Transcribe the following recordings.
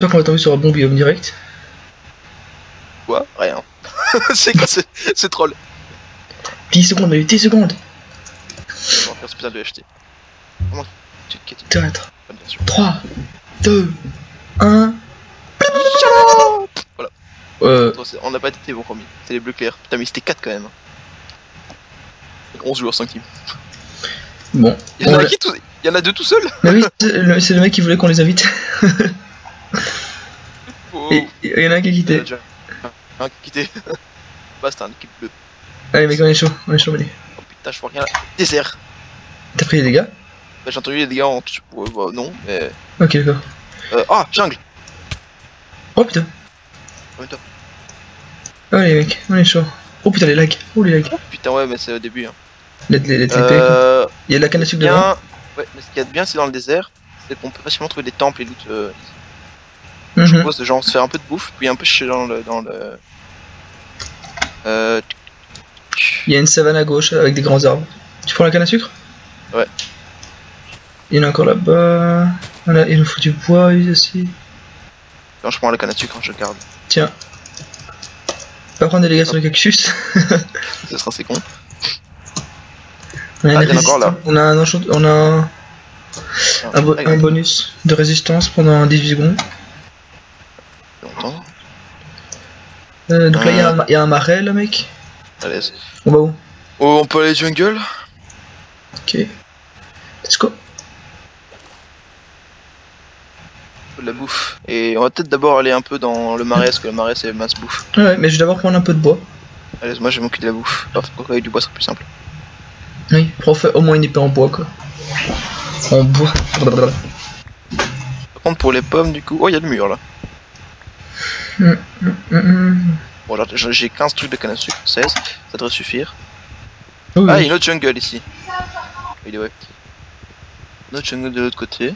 J'espère qu'on va tomber sur un bon biome direct. Quoi? Rien. C'est quoi ce troll? 10 secondes, allez, 10 secondes. On va faire ce putain de HT. Comment tu te quittes? 4, Bien sûr. 3, 2, 1. Voilà. Euh, On n'a pas été bon promis. C'est les bleus clairs. Putain, mais c'était 4 quand même. 11 joueurs, 5 teams. bon. Il y en a qui tout... Il y en a deux tout seuls. Mais oui, c'est le mec qui voulait qu'on les invite. Oh. Et il y en a un qui a quitté. Un qui a quitté. Bah, c'était un équipe bleue. Allez, mec, on est chaud, allez. Oh putain, je vois rien là. Désert. T'as pris les dégâts? Bah, j'ai entendu les dégâts en. Ouais, bah, non, mais. Ok, d'accord. Ah, jungle. Oh putain. En même temps. Allez, mec, on est chaud. Oh putain, les lags. Oh, les lags. Putain, ouais, mais c'est au début. Hein. Les il y a de la canne à sucre devant. Ouais, mais ce qu'il y a de bien, c'est dans le désert, c'est qu'on peut facilement trouver des temples et loot. Je Je propose de genre se faire un peu de bouffe, puis un peu dans le. Il y a une savane à gauche avec des grands arbres. Tu prends la canne à sucre? Ouais. Il y en a encore là-bas. Il nous faut du bois ici. Quand je prends la canne à sucre, je garde. Tiens. Pas prendre des dégâts sur le cactus. Ça sera assez con. On a, il y en a encore là. On a un bonus de résistance pendant 18 secondes. Longtemps. Donc là il y a un marais là, mec. Allez. On va où? Oh, on peut aller jungle. Ok. Let's go. De la bouffe. Et on va peut-être d'abord aller un peu dans le marais, parce que le marais c'est masse bouffe. Ouais, mais je vais d'abord prendre un peu de bois. Allez, moi je vais m'occuper de la bouffe. Pourquoi avec du bois c'est plus simple. Oui, pour faire au moins une épée en bois quoi. En bois. Par contre pour les pommes du coup. Oh, il y a le mur là. Bon, alors j'ai 15 trucs de canne à sucre, 16, ça devrait suffire. Oui. Ah, il y a une autre jungle ici. Il est ouais. Une autre jungle de l'autre côté.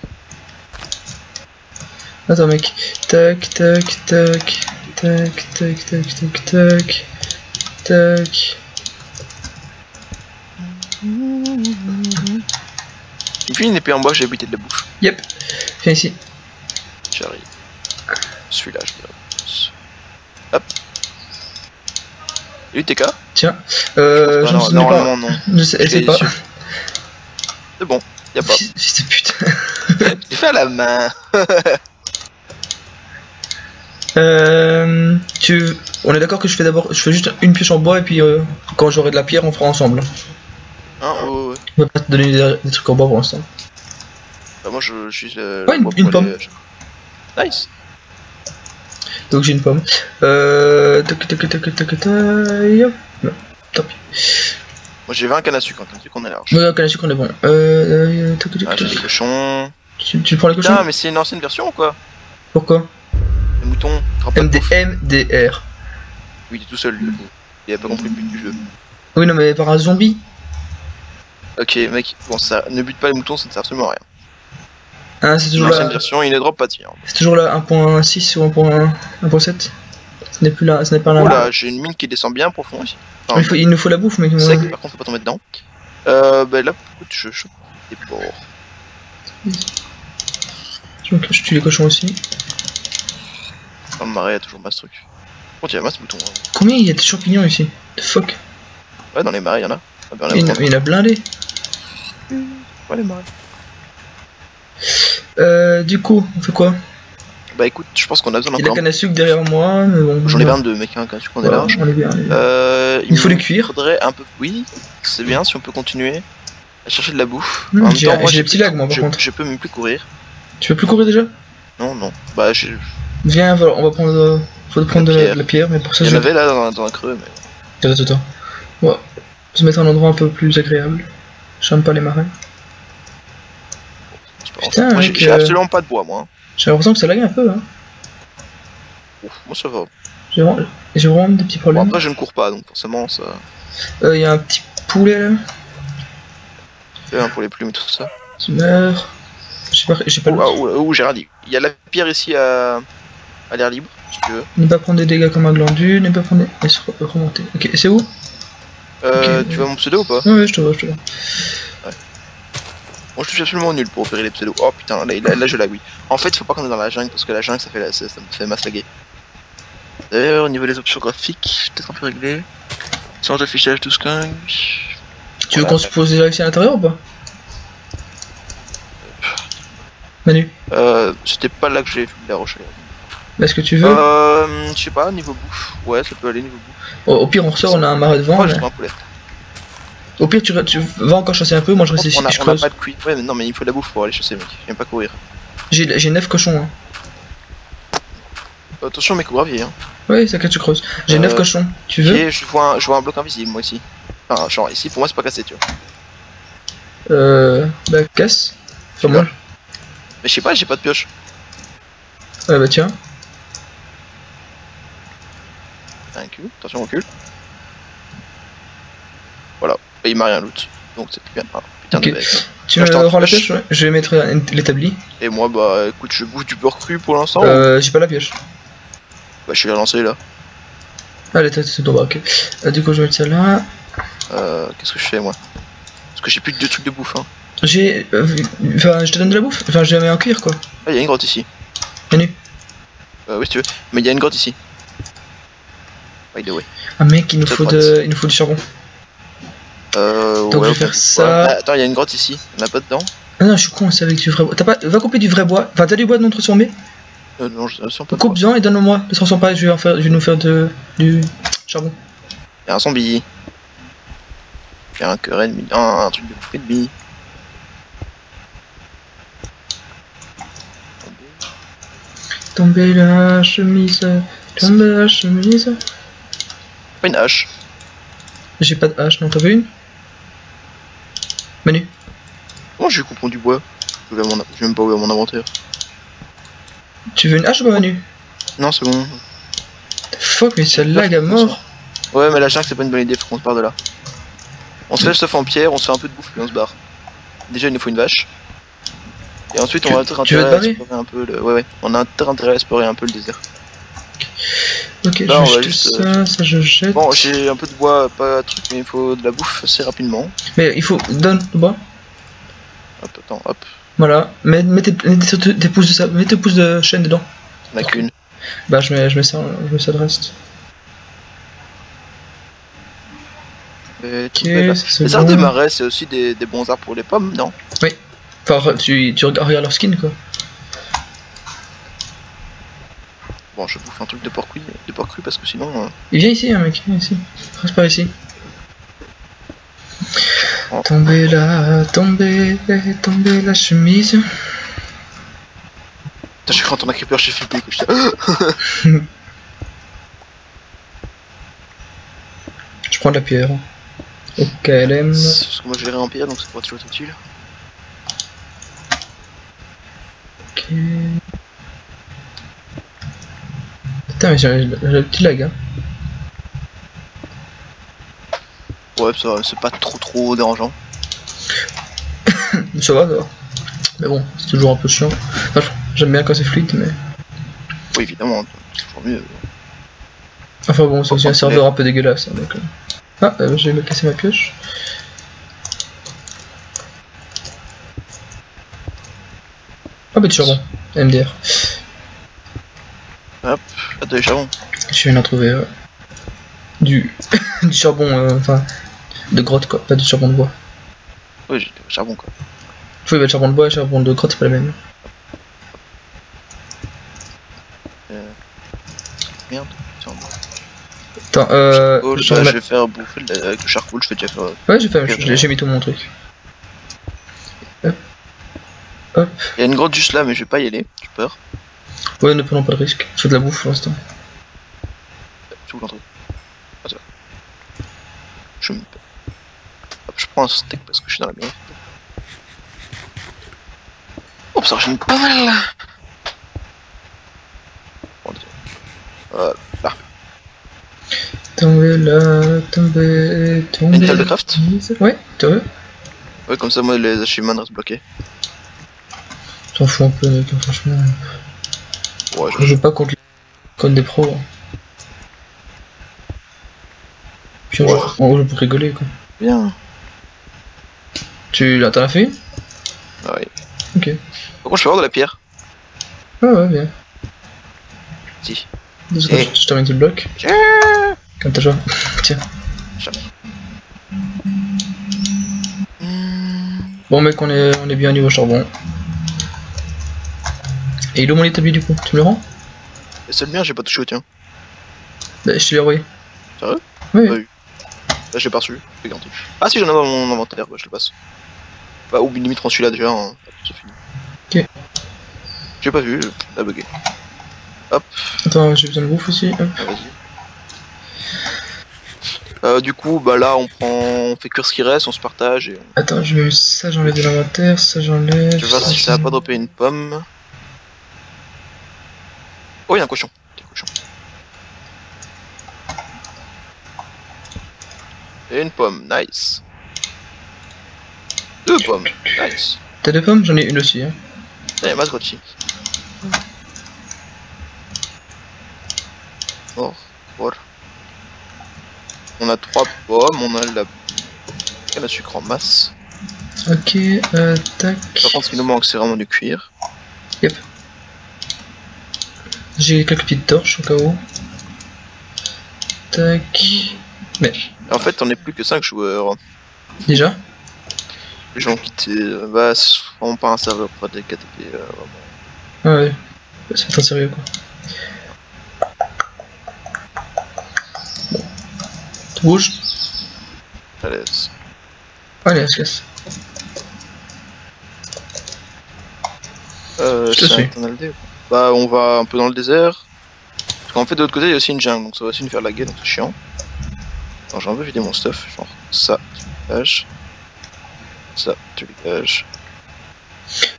Attends mec. Tac, tac, tac. Tac, tac, tac, tac, tac. Tac. Il me file une épée en bois, j'ai habité de la bouffe. Yep. Viens ici. J'arrive. Celui-là, je le lance. Hop. Et TK? Tiens. Je ne sais normalement non. Je sais pas. C'est bon, y'a pas. Fils de pute. Il fait à la main. On est d'accord que je fais juste une pioche en bois et puis quand j'aurai de la pierre on fera ensemble. Hein, ouais. Je vais pas te donner des trucs en bois pour l'instant. Bah moi je suis ouais, une pomme. Nice. Donc j'ai une pomme. Non, tant pis. Moi j'ai 20 cannes à sucre, on est large. Ouais, canne à sucre on est bon. J'ai des cochons. Tu prends les cochons? Putain, mais c'est une ancienne version ou quoi? Pourquoi? Les moutons, MDR. Oui, il est tout seul, du coup. Il a pas compris le but du jeu. Oui, non, mais par un zombie. Ok, mec, bon, ça ne bute pas les moutons, ça ne sert absolument à rien. Ah, c'est toujours l'ancienne version, il ne drop pas de tir. C'est toujours là 1.6 ou 1.7. Ce n'est plus là, ce n'est pas là. Oh là, j'ai une mine qui descend bien profond ici. Enfin, il nous faut la bouffe, mec. Sec, par contre, faut pas tomber dedans. Bah là, écoute, je chope des porcs. Je tue les cochons aussi. Dans le marais, il y a toujours masse truc. Par contre, il y a masse moutons. Hein. Combien il y a de champignons ici? The fuck? Ouais, dans les marais, il y en a. Il y en a blindé. Ouais, les marais. Du coup, on fait quoi? Bah écoute, je pense qu'on a besoin d'encore. Il y a la canne à sucre derrière moi, mais bon. J'en ai 22, mec, hein, canne à sucre, on est large. On est bien. Il faut les cuire. Faudrait un peu. Oui, c'est bien si on peut continuer à chercher de la bouffe. J'ai des petits lags, moi, par contre. Je peux même plus courir. Tu peux plus courir déjà? Non, non. Bah, j'ai. Viens, on va prendre. Faut prendre de la pierre, mais pour ça. Il y en avait là dans un creux, mais. Attends. Ouais. On va se mettre à un endroit un peu plus agréable. J'aime pas les marais. Putain, moi j'ai absolument pas de bois, moi. J'ai l'impression que ça lag un peu, hein. Ouf, moi ça va. J'ai vraiment des petits problèmes. Bon, après je ne cours pas, donc forcément ça. Y a un petit poulet là. C'est un pour les plumes et tout ça. Tu meurs. J'ai pas Ouh, j'ai rien dit. Il y a la pierre ici à l'air libre, si tu veux. Ne pas prendre des dégâts comme un glandu, ne pas prendre des... remonter. Ok, c'est où? Tu vois mon pseudo ou pas? Ouais, je te vois. Ouais. Moi je suis absolument nul pour opérer les pseudos. Oh putain, là je lag, oui. En fait, faut pas qu'on est dans la jungle parce que la jungle ça me fait masse laguer. D'ailleurs, au niveau des options graphiques, peut-être un peu réglé. Change d'affichage tout skunk. Tu veux qu'on se pose déjà ici à l'intérieur ou pas? Manu, C'était pas là que j'ai vu la roche. est-ce que tu veux? Je sais pas, niveau bouffe. Ouais, ça peut aller niveau bouffe. Au pire, on ressort, on a un marais devant. Moi, Mais... je prends un poulet. Au pire, tu vas encore chasser un peu, moi je reste ici, On a je pas creuse. de cuit. Ouais, mais non, mais il faut de la bouffe pour aller chasser, mec. J'aime pas courir. J'ai 9 cochons. Hein. Attention, mec, au gravier. Hein. Oui, ça tu creuses. J'ai 9 cochons. Tu veux? Et je vois un bloc invisible, moi ici. Enfin, genre ici, pour moi, c'est pas cassé, tu vois. Bah, casse. Enfin, moi. Mais je sais pas, j'ai pas de pioche. Ouais, bah, tiens. Un cul, attention, recule. Voilà, et il m'a rien loot. Donc c'est bien. Ah, putain Ok. de bête. Tu me rends la pioche? Ouais. Je vais mettre l'établi. Et moi, bah écoute, je bouffe du beurre cru pour l'instant. J'ai pas la pioche. Bah, je vais la lancer là. Allez, c'est ton bas, ok. Du coup, je vais mettre ça là. Qu'est-ce que je fais moi? Parce que j'ai plus de trucs de bouffe. Hein. J'ai. Enfin, je te donne de la bouffe. Enfin, je la mets en cuir quoi. Ah, il y a une grotte ici. Manu. Oui, si tu veux. Mais il y a une grotte ici. By the way. Ah, mec, il nous faut du charbon. Donc, ouais, je vais faire ça. Ah, attends, il y a une grotte ici. On a pas dedans? Ah non, je suis con, c'est avec du vrai bois. Va couper du vrai bois. Enfin, t'as du bois de non transformé? Non, je sens pas. Coupe-en et donne-le-moi. Le transforme pas, je vais nous faire du charbon. Il y a un zombie. Il y a un cœur ennemi. Un truc de bouffe ennemi. Tomber la chemise. Tomber la chemise. Pas une hache. J'ai pas de hache, non, t'en veux une? Manu. Comment je vais couper du bois? Je vais même pas ouvrir mon inventaire. Tu veux une hache ou pas, Manu? Non, c'est bon. Fuck, mais ça lag à mort. Ouais, mais la jungle c'est pas une bonne idée, faut qu'on se barre de là. On se fait le stuff en pierre, on se fait un peu de bouffe puis on se barre. Déjà, il nous faut une vache. Et ensuite, on va intérêt à explorer un peu le. Ouais, on a intérêt à explorer un peu le désert. Ok, là, je jette tout ça, ça je jette. Bon, j'ai un peu de bois, pas de truc, mais il faut de la bouffe assez rapidement. Mais il faut. Donne le bois. Hop, attends, hop. Voilà, mets tes pouces de ça, mets tes pouces de chaîne dedans. On a qu'une. Bah je mets ça de reste. Ok, les arbres des marais, c'est aussi des bons arbres pour les pommes, non? Oui. Enfin, tu regardes leur skin quoi. Bon, je bouffe un truc de porc cru parce que sinon. Il vient ici, hein, mec, viens ici. Reste par ici. Oh. Tomber la chemise. Putain, j'ai cru entendre un creeper chez Flippé que je Je prends de la pierre. Au KLM. Parce que moi je l'ai en pierre donc ça pourrait toujours être utile. Ok. Putain, mais j'ai le petit lag, hein. Ouais, ça c'est pas trop dérangeant. Ça va, mais bon, c'est toujours un peu chiant. Enfin, j'aime bien quand c'est fluide, mais. Oui, évidemment, c'est toujours mieux. Enfin bon, c'est aussi un serveur un peu dégueulasse. Hein, donc... Ah, j'ai cassé ma pioche. Ah, bah du charbon, MDR. Hop, attends, du charbon. Je viens d'en trouver du charbon, enfin, de grotte quoi, pas du charbon de bois. Oui, j'ai du charbon quoi. Oui, bah, le charbon de bois et le charbon de grotte, c'est pas la même. Merde, attends, je vais faire bouffer avec le charcoal, je fais déjà faire. Ouais, j'ai mis tout mon truc. Hop. Hop. Il y a une grotte juste là, mais je vais pas y aller, j'ai peur. Ouais, ne prenons pas de risque, je fais de la bouffe pour l'instant. Tu veux l'entrée? Ah, ça va. Hop, je prends un steak parce que je suis dans la merde. Oh, ça enchaîne pas mal là. Là. Tomber là, tomber. Une table de craft? Ouais, tu veux? Ouais, comme ça, moi, les achievements restent bloqués. T'en fous un peu, mec, franchement. Ouais, je joue pas contre des pros. Hein. Puis on joue pour rigoler, quoi. Bien. T'en as fait une? Ah oui. Ok. Par contre, je peux avoir de la pierre. Ah ouais, bien. Si. 2 secondes, Eh. je termine tout le bloc. Comme t'as joué. Tiens. Bon mec, on est bien niveau charbon. Et il est où mon établi du coup? Tu me le rends? C'est le mien, j'ai pas touché au tien. Bah je te l'ai envoyé. Sérieux? Oui. Pas vu. Là, je l'ai pas reçu. J'ai garanti. Ah si, j'en ai dans mon inventaire, bah, je le passe. Bah, ou limite, prends celui-là déjà, hein. C'est fini. Ok. J'ai pas vu, ça a bugué. Hop. Attends, j'ai besoin de bouffe aussi. Hop. Vas-y. Du coup, bah là, on fait cuire ce qui reste, on se partage et on... Attends, je mets ça, j'enlève de l'inventaire, ça j'enlève. Je vais voir si ça a pas droppé une pomme. Oh, il y a un cochon. Et une pomme, nice. 2 pommes, nice. T'as 2 pommes? J'en ai une aussi. Hein. Allez, Masrochi. Oh, voilà. On a 3 pommes, on a la canne à sucre en masse. Ok, tac. Par contre, ce qui nous manque, c'est vraiment du cuir. Yep. J'ai quelques petites torches au cas où. Tac. Mais. En fait, on est plus que 5 joueurs. Déjà? Les gens ont quitté. Bah, c'est vraiment pas un serveur pour faire des KTP. Vraiment. Ah ouais. C'est pas sérieux quoi. Bon. Tu bouges? À l'aise. Allez, on se casse. Je te suis. Bah, on va un peu dans le désert. Parce qu'en fait, de l'autre côté, il y a aussi une jungle, donc ça va aussi nous faire laguer, donc c'est chiant. Alors, j'ai un peu vidé mon stuff, genre ça, tu dégages. Ça, tu dégages.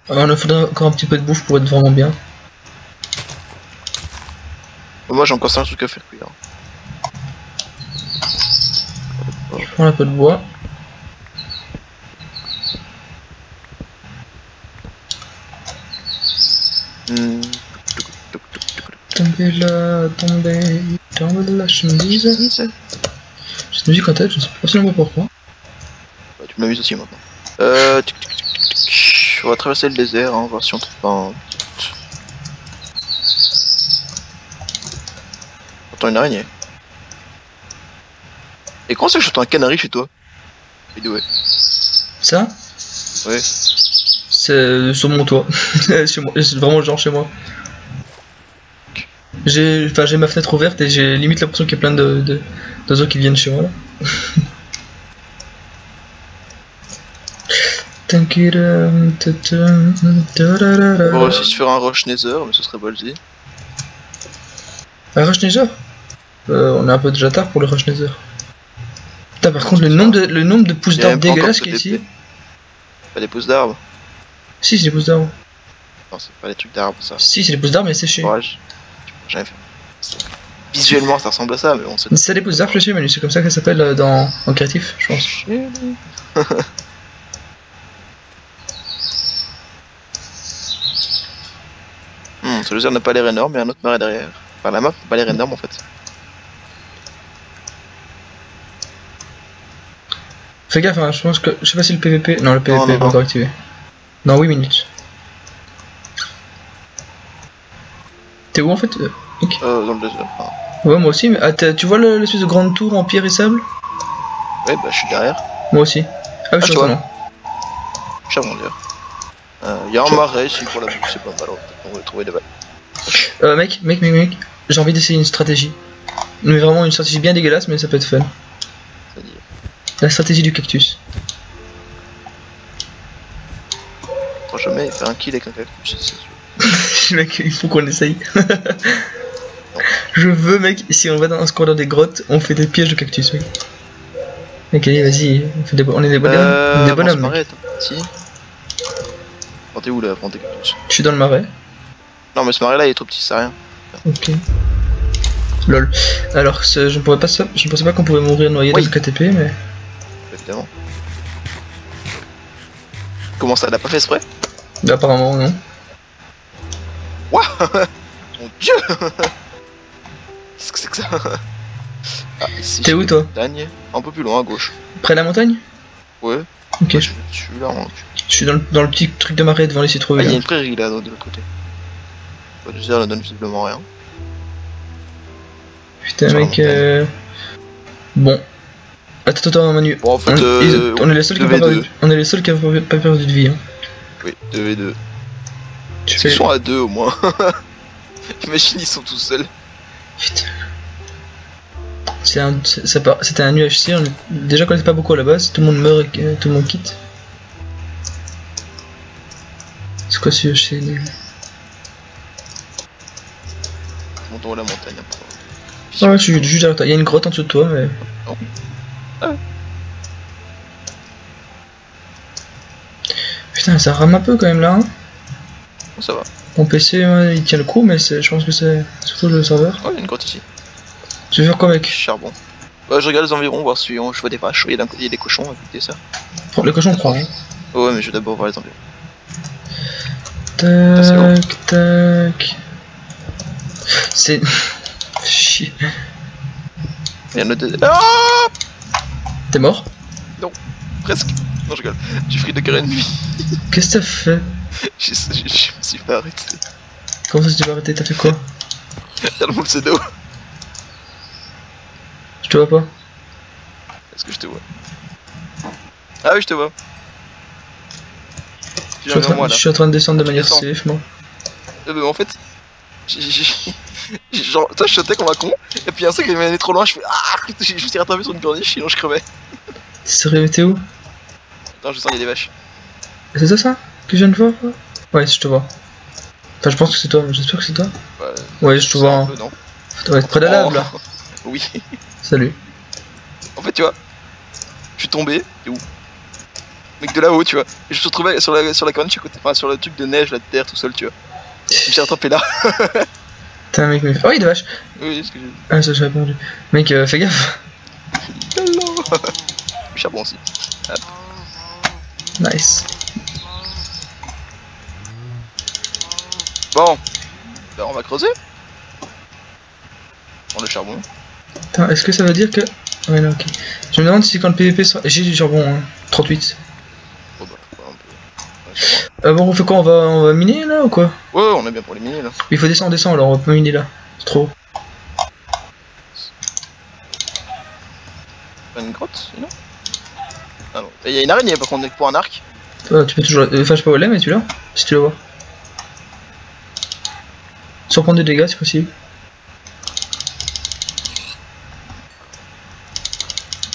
Alors, il faudrait encore un petit peu de bouffe pour être vraiment bien. Moi, j'ai encore 5 trucs à faire cuire. Je prends un peu de bois. Tombez là, tombez la chemise. Cette musique en tête, je ne sais pas si on voit pourquoi. Bah, tu me l'amuses aussi maintenant. On va traverser le désert, hein, voir si on trouve pas un... J'entends une araignée. Et comment ça que j'entends un canari chez toi? Ouais. Ça? Ouais. C'est sur mon toit. C'est vraiment genre chez moi. J'ai ma fenêtre ouverte et j'ai limite l'impression qu'il y a plein d'oiseaux qui viennent chez moi là. On va aussi se faire un rush nether, mais ce serait ballsy. Un rush nether? On est un peu déjà tard pour le rush nether. Putain, par contre, le nombre de pousses d'arbres dégueulasses qu'il y a ici. Pas des pousses d'arbres? Si, c'est des pousses d'arbres. Non, c'est pas des trucs d'arbres ça. Si, c'est des pousses d'arbres mais séchées. Ouais, j'avais fait. Visuellement, ça ressemble à ça, mais on sait. C'est des pousses d'arbres séchées, Manu, c'est comme ça que ça s'appelle en créatif, je pense. Ce désert n'a pas l'air énorme, mais un autre marais derrière. Enfin, la map n'a pas l'air énorme en fait. Fais gaffe, hein, je pense que. Je sais pas si le PVP. Non, le PVP est pas encore activé. Dans 8 minutes. T'es où en fait okay. Dans le désert. Ah. Ouais, moi aussi, mais tu vois l'espèce de grande tour en pierre et sable? Ouais, bah je suis derrière. Moi aussi. Ah, je suis vois. Charmant d'ailleurs. Il y a un marais ici pour la bouffe, c'est pas mal, on va trouver des balles. Mec, j'ai envie d'essayer une stratégie. Mais vraiment une stratégie bien dégueulasse, mais ça peut être fun. C'est-à-dire la stratégie du cactus. On va jamais faire un kill avec un cactus, c'est sûr. Mec, il faut qu'on essaye. Je veux, mec, si on va dans ce corridor des grottes, on fait des pièges de cactus, mec. Ok, vas-y, on est des bonhommes. Des bonhommes. Si. Oh, t'es où là, prends tes cactus? Je suis dans le marais. Non, mais ce marais là il est trop petit, ça sert à rien. Ok. Lol. Alors, je ne pensais pas qu'on pouvait mourir noyé dans le KTP, mais. Évidemment. Comment ça, elle a pas fait exprès? Bah, apparemment, non. Wouah. Mon dieu. Qu'est-ce que c'est que ça? Ah, ici. T'es où toi? Montagne. Un peu plus loin à gauche. Près de la montagne? Ouais. Ok. Je suis là, Je suis dans le petit truc de marais devant les citrouilles. Ah, il y a une prairie là de l'autre côté. Le désert ne donne visiblement rien. Putain, mec. Bon. Attends, Manu. Bon, en fait, on est les seuls qui n'ont pas perdu de vie. Hein. Oui, 2v2. Ils sont à 2 au moins. Imagine, ils sont tout seuls. Putain. C'était un UHC, déjà qu'on était pas beaucoup à la base, tout le monde meurt et tout le monde quitte. C'est quoi ce UHC? Montons la montagne après. Ah ouais, je suis juste derrière toi. Il y a une grotte en dessous de toi, mais. Oh. Ah ouais. Putain, ça rame un peu quand même là. Hein. Oh, ça va. Mon PC, ouais, il tient le coup, mais je pense que c'est surtout le serveur. Oh, il y a une grotte ici. Tu veux faire quoi, mec? Charbon. Bah, je regarde les environs, voir si je vois des vaches. Il y a d'un côté, il y a des cochons, écoutez ça. Les cochons, on prend. Hein. Oh, ouais, mais je vais d'abord voir les environs. Tac. C'est. Chier. Il y a un autre. Ah! T'es mort? Non, presque. Non, je rigole. J'ai pris 2 cœurs et demi. Qu'est-ce que t'as fait? Je me suis pas arrêté. Comment ça tu vas arrêter? T'as fait quoi? Dans le pseudo. Je te vois pas. Est-ce que je te vois? Ah oui, je te vois. Je suis en train de descendre de manière safe, moi. En fait, genre, toi je sautais comme un con, et puis un truc qui m'allait trop loin, je fais ah, je me suis rattrapé sur une corniche, sinon je crevais. T'es sérieux, t'es où? Attends, je sens qu'il y a des vaches. C'est ça que je viens de voir? Ouais, je te vois. Enfin, je pense que c'est toi, mais j'espère que c'est toi. Ouais, je te vois. Hein. Non. Faut être près de la lave là. Oui. Salut. En fait, tu vois, je suis tombé, t'es où? Mec de là-haut, tu vois. Et je me suis retrouvé sur la corniche à côté, enfin sur le truc de neige, la terre, tout seul, tu vois. Je me suis rattrapé là. T'es un mec, oh, il y a des vaches. Oui, c'est ce que j'ai vu. Ah, ça j'ai répondu. Mec, fais gaffe. Du charbon aussi. Hop. Nice. Bon, ben, on va creuser. Prends le charbon. Attends, est-ce que ça veut dire que... Ouais, non, ok. Je me demande si quand le PVP sera... J'ai du charbon, hein. 38. Oh bah, un peu... bon, on fait quoi? On va miner là ou quoi? Ouais, on est bien pour les miner là. Il faut descendre, alors on va pas miner là. C'est trop. Pas une grotte, sinon? Ah non. Il y a une araignée par contre, pour un arc. Tu peux toujours... Enfin, je sais pas où elle est, mais tu l'as? Si tu la vois. Surprendre des dégâts si possible.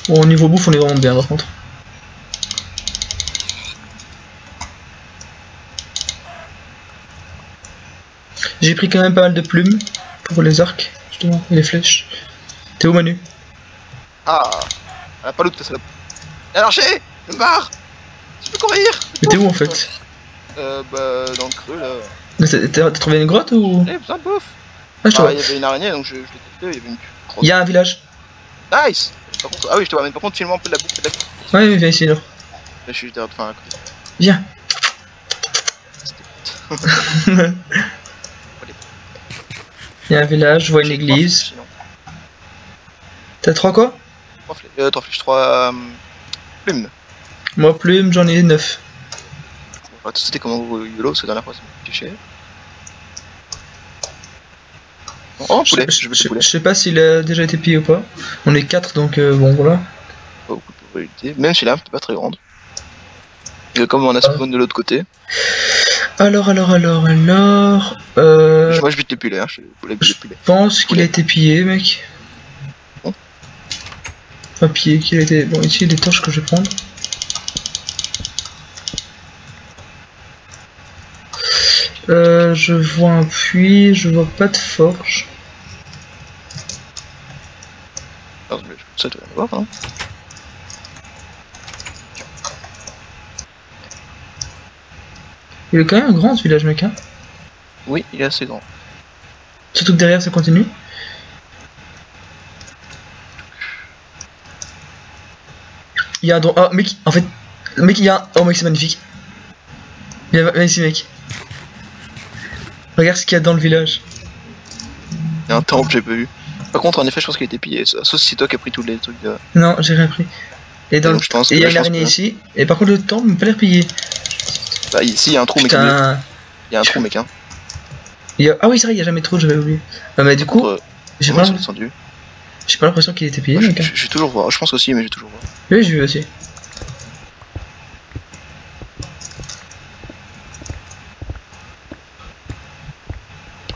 Bon, au niveau bouffe, on est vraiment bien par contre. J'ai pris quand même pas mal de plumes pour les arcs, justement, et les flèches. T'es où, Manu? Ah, elle a pas l'autre, ta salope. Elle a marché. Je me barre. Je peux courir. Mais t'es où en fait? Bah, dans le creux là. T'as trouvé une grotte ou? Eh, besoin de bouffe. Ah, je te vois. Il y avait une araignée donc je l'ai testé, il y avait une grotte. Il y a un village. Nice. Par contre, ah oui, je te vois, mais par contre, filme-moi un peu de la bouffe. Ouais, viens ici, là. Là, je suis derrière, enfin, à côté. Viens. Il y a un village, je vois une église. T'as 3 quoi? 3 flèches, 3 plumes. Moi, plumes, j'en ai 9. On va tout c'était comme un YOLO, parce que la dernière fois, ça m'a touché. Oh, poulet, je veux du poulet. Je sais pas s'il a déjà été pillé ou pas. On est 4 donc bon voilà. Pas beaucoup de probabilité. Même si l'arme n'est pas très grande. Et comme on a spawn de l'autre côté. Alors. Moi je bute les pulets, hein. Je pense qu'il a été pillé, mec. Bon. Pas pillé, qu'il a été. Bon, ici il y a des torches que je vais prendre. Je vois un puits, je vois pas de forge. Alors, ça doit y avoir, hein. Il est quand même grand ce village, mec, hein. Oui, il est assez grand. Surtout que derrière ça continue. Il y a un... Oh, mec, en fait... Mec, il y a un... Oh, mec, c'est magnifique. Viens ici, mec. Regarde ce qu'il y a dans le village. Il y a un temple, j'ai pas vu. Par contre, en effet, je pense qu'il a été pillé. Sauf si c'est toi qui as pris tous les trucs de... Non, j'ai rien pris. Et dans le... je pense et il y a une araignée ici. Et par contre, le temple, il m'a pas l'air pillé. Bah ici il y a un trou mec. Putain. Il y a un trou mec hein. Ah oui c'est vrai, il y a jamais trop, j'avais oublié. Mais du coup, j'ai pas l'impression qu'il était payé. Je vais toujours voir, je pense aussi mais je vais toujours voir. Oui j'ai vu aussi.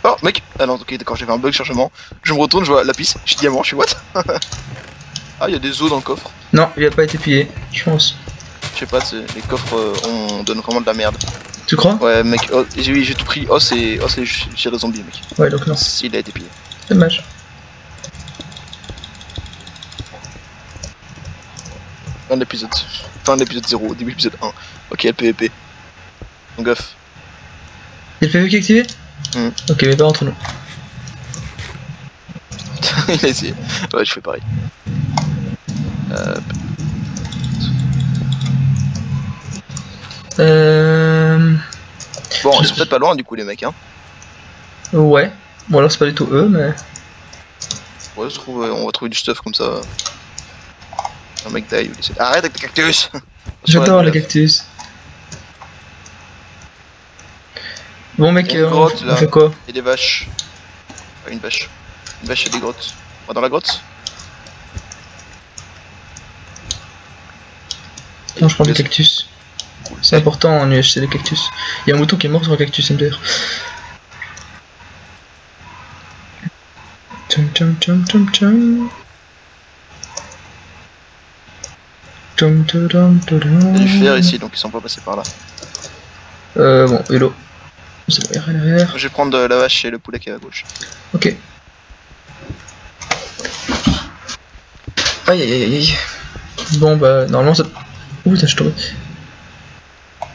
Oh mec, ah non ok d'accord, j'avais un bug chargement. Je me retourne, je vois la piste, je suis diamant, je suis what. Ah il y a des os dans le coffre. Non, il a pas été pillé, je pense. Je sais pas, les coffres on donne vraiment de la merde. Tu crois? Ouais mec, oh, j'ai tout pris, c'est j'ai zombie mec. Ouais donc non. S'il a été pillé. Dommage. Fin de l'épisode 0, début de l'épisode 1. Ok, le PVP. Donc gaffe. Y'a le PVP qui est activé? Ok, mais pas entre nous. Il a essayé. Ouais, je fais pareil. Bon, ils sont peut-être pas loin du coup les mecs hein. Ouais. Bon alors c'est pas du tout eux mais... Ouais, on va trouver du stuff comme ça. Un mec d'ail ou des... Arrête avec tes cactus. J'adore les cactus. Bon mec, on fait quoi? Il y a des vaches. Pas une vache. Une vache et des grottes. On va dans la grotte? Non, je prends des cactus. C'est important en UHC des cactus. Il y a un mouton qui est mort sur un cactus MDR. Tchum tchum tchum tchum tchum. Tchum tchum tchum tchum. Il y a du fer ici donc ils sont pas passés par là. Bon, hello. C'est bon, y'a rien derrière. Je vais prendre la vache et le poulet qui est à gauche. Ok. Aïe aïe aïe aïe. Bon bah, normalement ça... Ouh, ça je tombé.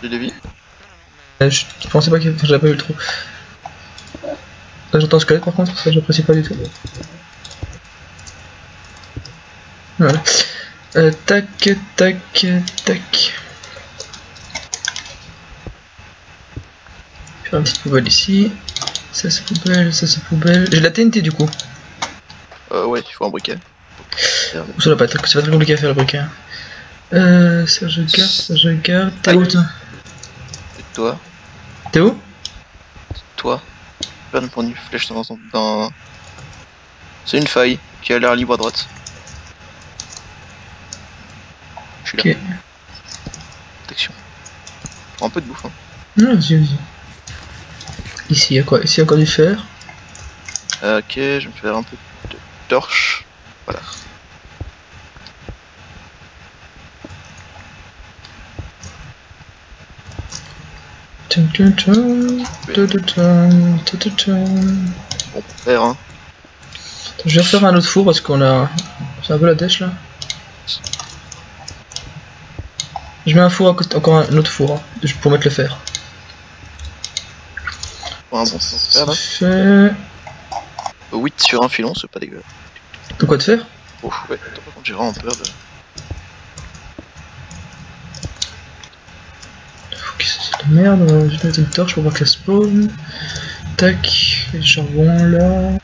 J'ai des vies. Je pensais pas que j'avais pas eu le trou. Là j'entends un squelette par contre, ça j'apprécie pas du tout. Voilà. Tac, tac, tac. Faire une petite poubelle ici. Ça c'est poubelle, ça c'est poubelle. J'ai de la TNT du coup. Ouais, il faut un briquet. Ça doit pas être, c'est pas très compliqué à faire le briquet. Ça je garde. T'es où toi? Toi. T'es où? Toi. Pas de prendre une flèche dans... C'est une faille qui a l'air libre à droite. Je suis là. Ok. Protection. Je prends un peu de bouffe hein. Non, vas-y, vas-y. Ici y'a quoi? Ici y'a encore du fer. Ok, je vais me faire un peu de torche. Voilà. Bon, faire hein. Je vais refaire un autre four parce qu'on a... C'est un peu la dèche là. Je mets un four à côté, encore un autre four hein, pour mettre le fer. Bon, fer là. Fait... 8 sur un filon, c'est pas dégueu. De quoi de faire? Oh ouais, attends, par contre j'ai vraiment peur de... Ok, c'est de la merde, je vais mettre une torche pour voir que ça spawn. Tac, et le charbon là.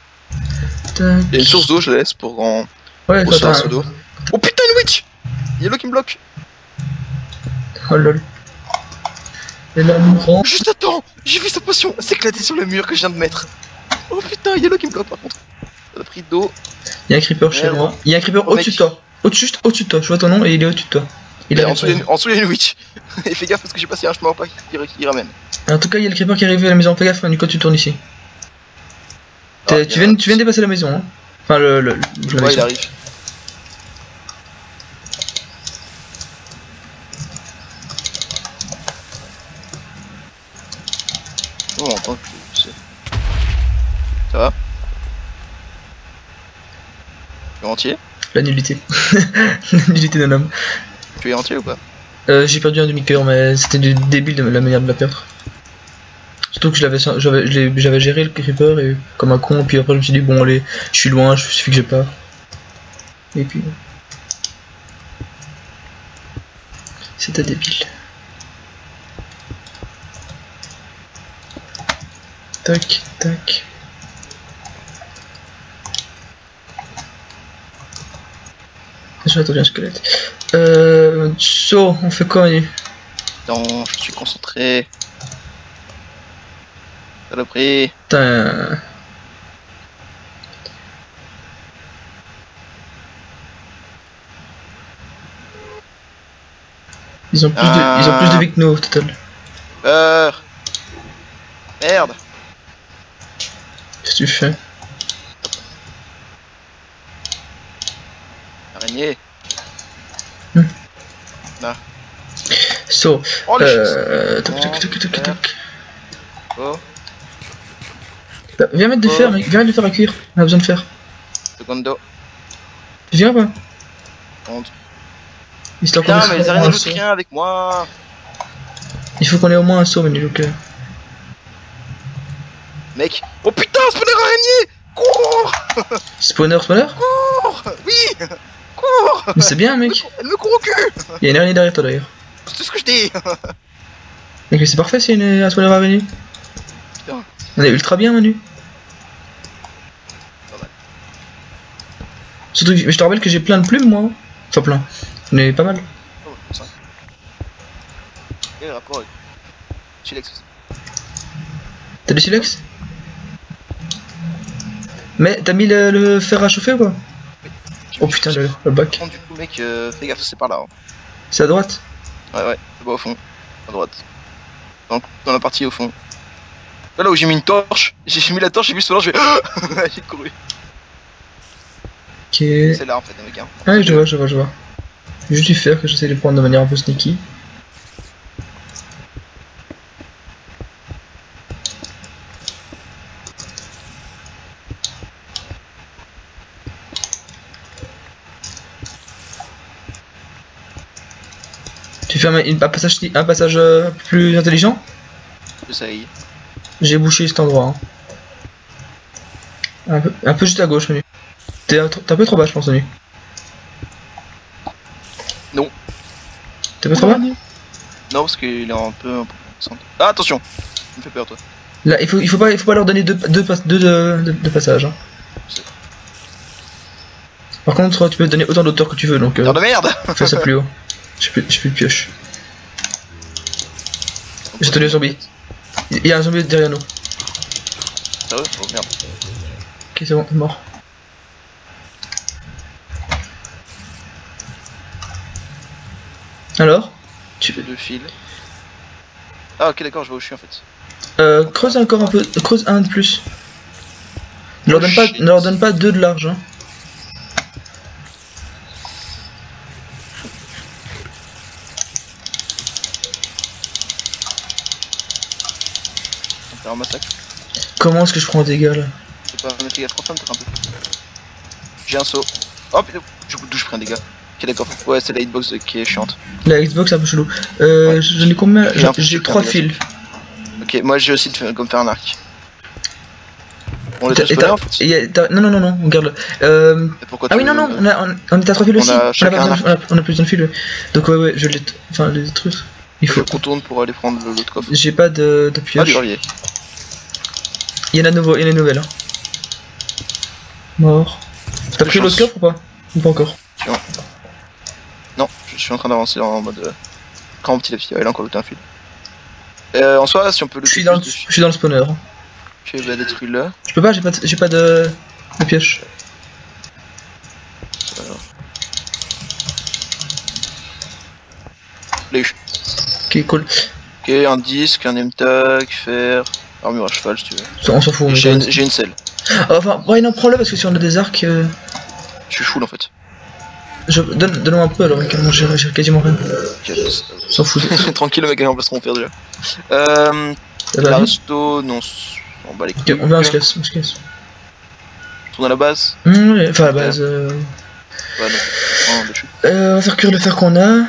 Tac. Il y a une source d'eau, je la laisse pour en... Ouais, pour un seau d'eau. Oh putain, une witch! Yellow qui me bloque! Oh lol. Et là, on prend. Juste attends! J'ai vu sa potion s'éclater sur le mur que je viens de mettre! Oh putain, Yellow qui me bloque par contre! Ça a pris d'eau. Il y a un creeper chez moi. Il y a un creeper au-dessus de toi. Juste au-dessus de toi. Je vois ton nom et il est au-dessus de toi. En dessous, il y a une witch. Et fais gaffe parce que j'ai pas si un chemin pas qui ramène. En tout cas, il y a le creeper qui est arrivé à la maison. Fais gaffe quand tu tournes ici. Ah, tu viens de dépasser la maison. Hein. Enfin, ouais, il arrive. Oh, on entend que c'est... Ça va? Tu es entier? La nullité. La nullité d'un homme. Tu es entier ou pas? J'ai perdu un demi-cœur, mais c'était du débile de la manière de la perdre. Surtout que j'avais géré le creeper et comme un con, puis après je me suis dit bon allez, je suis loin, il suffit que j'ai peur. Et puis... C'était débile. Tac, tac. J'ai attendu un squelette. So, on fait quoi? Non, je suis concentré. Saloperie. Putain. Ils ont plus de vie que nous au total. Peur. Merde. Qu'est-ce que tu fais? Araignée. Là. So. Oh, le Toc. Oh. Viens mettre de fer, mec. Viens mettre de fer à cuire. On a besoin de fer. Secondo. Tu viens pas? Honte. Histoire Putain, qu'on mais ait les au moins araignées un ne saut. rien avec moi. Il faut qu'on ait au moins un saut, Manu, donc. Mec. Oh putain, spawner araignée. Cours. Spawner. Cours. Oui. Cours. Mais c'est bien, mec. Elle me court au cul. Il y a une araignée derrière toi d'ailleurs. C'est ce que je dis. Mec, c'est parfait s'il y a un spawner araignée. Putain. On est ultra bien, Manu. Pas mal. Surtout que je te rappelle que j'ai plein de plumes, moi. Enfin, plein. J'en ai pas mal. Oh, ça. Quel rapport avec Chilex aussi. T'as du silex? Mais t'as mis le fer à chauffer ou quoi? Oh putain, le bac. Du coup, mec, fais gaffe, c'est par là. Hein. C'est à droite? Ouais, c'est bas au fond. À droite. Dans la partie au fond. Là où j'ai mis une torche, j'ai mis la torche, j'ai vu ce là, je vais. J'ai couru. Ok. C'est là en fait, mec. Hein. Ouais, je vois. J'ai juste du fer que j'essaie de prendre de manière un peu sneaky. Tu fais un passage plus intelligent? J'essaye. J'ai bouché cet endroit. Hein. Un peu juste à gauche, Manu. T'es un peu trop bas, je pense, Manu. Non. T'es pas trop bas? Non, parce qu'il est un peu centre. Ah, attention. Tu me fais peur, toi. Là, il faut pas leur donner deux passages. Hein. Par contre, tu peux donner autant d'auteur que tu veux, donc. Terre de merde. Fais ça plus haut. J'ai plus de pioche. J'ai tenu un zombie. Il y a un zombie derrière nous. Sérieux? Oh merde. Ok, c'est bon, il est mort. Alors Deux fils. Ah, ok, d'accord, je vois où je suis en fait. Creuse encore un peu, creuse un de plus. Ne leur donne pas deux de large. Hein. On va faire un massacre. Comment est-ce que je prends un dégât là? C'est pas mettre gaffe, refais peut-être un peu. J'ai un saut. Oh putain, d'où je prends un dégât. Ok, d'accord. Ouais, c'est la hitbox qui est chiante. La Xbox c'est un peu chelou. Ouais. J'en ai combien? J'ai 3 fils. Ok, moi j'ai aussi comme faire un arc. On le touche pas en fait. Non, regarde. Pourquoi Ah oui, non, on est à 3 fils aussi. On a plus d'un fil. Ouais. Donc, ouais, je l'ai. Enfin, les trucs. Il faut. Je contourne pour aller prendre l'autre coffre. J'ai pas de Ah, pioche. du gravier. Il y en a une nouvelle. Hein. Mort. T'as pris l'autre coffre ou pas? Ou pas encore? Non, je suis en train d'avancer en mode. Grand petit lapis. Il a encore looté un fil. En soi, si on peut le. Je suis dans le spawner. Ok, bah détruis-le. Je peux pas, j'ai pas de pioche. Les. Ok, cool. Ok, un disque, un M-Tag, fer, armure à cheval si tu veux. On s'en fout. J'ai une selle. Enfin, ouais, non, prends-le parce que si on a des arcs. Je suis full en fait. Donne-moi un peu alors, mec, moi j'ai quasiment rien. Ok, S'en fout. tranquille, le mec, on va se faire déjà. La resto, non. On va les couilles. Ok, on se casse. Tourne à la base. Ouais, enfin, à la base. Ouais, non. On va faire cuire le fer qu'on a.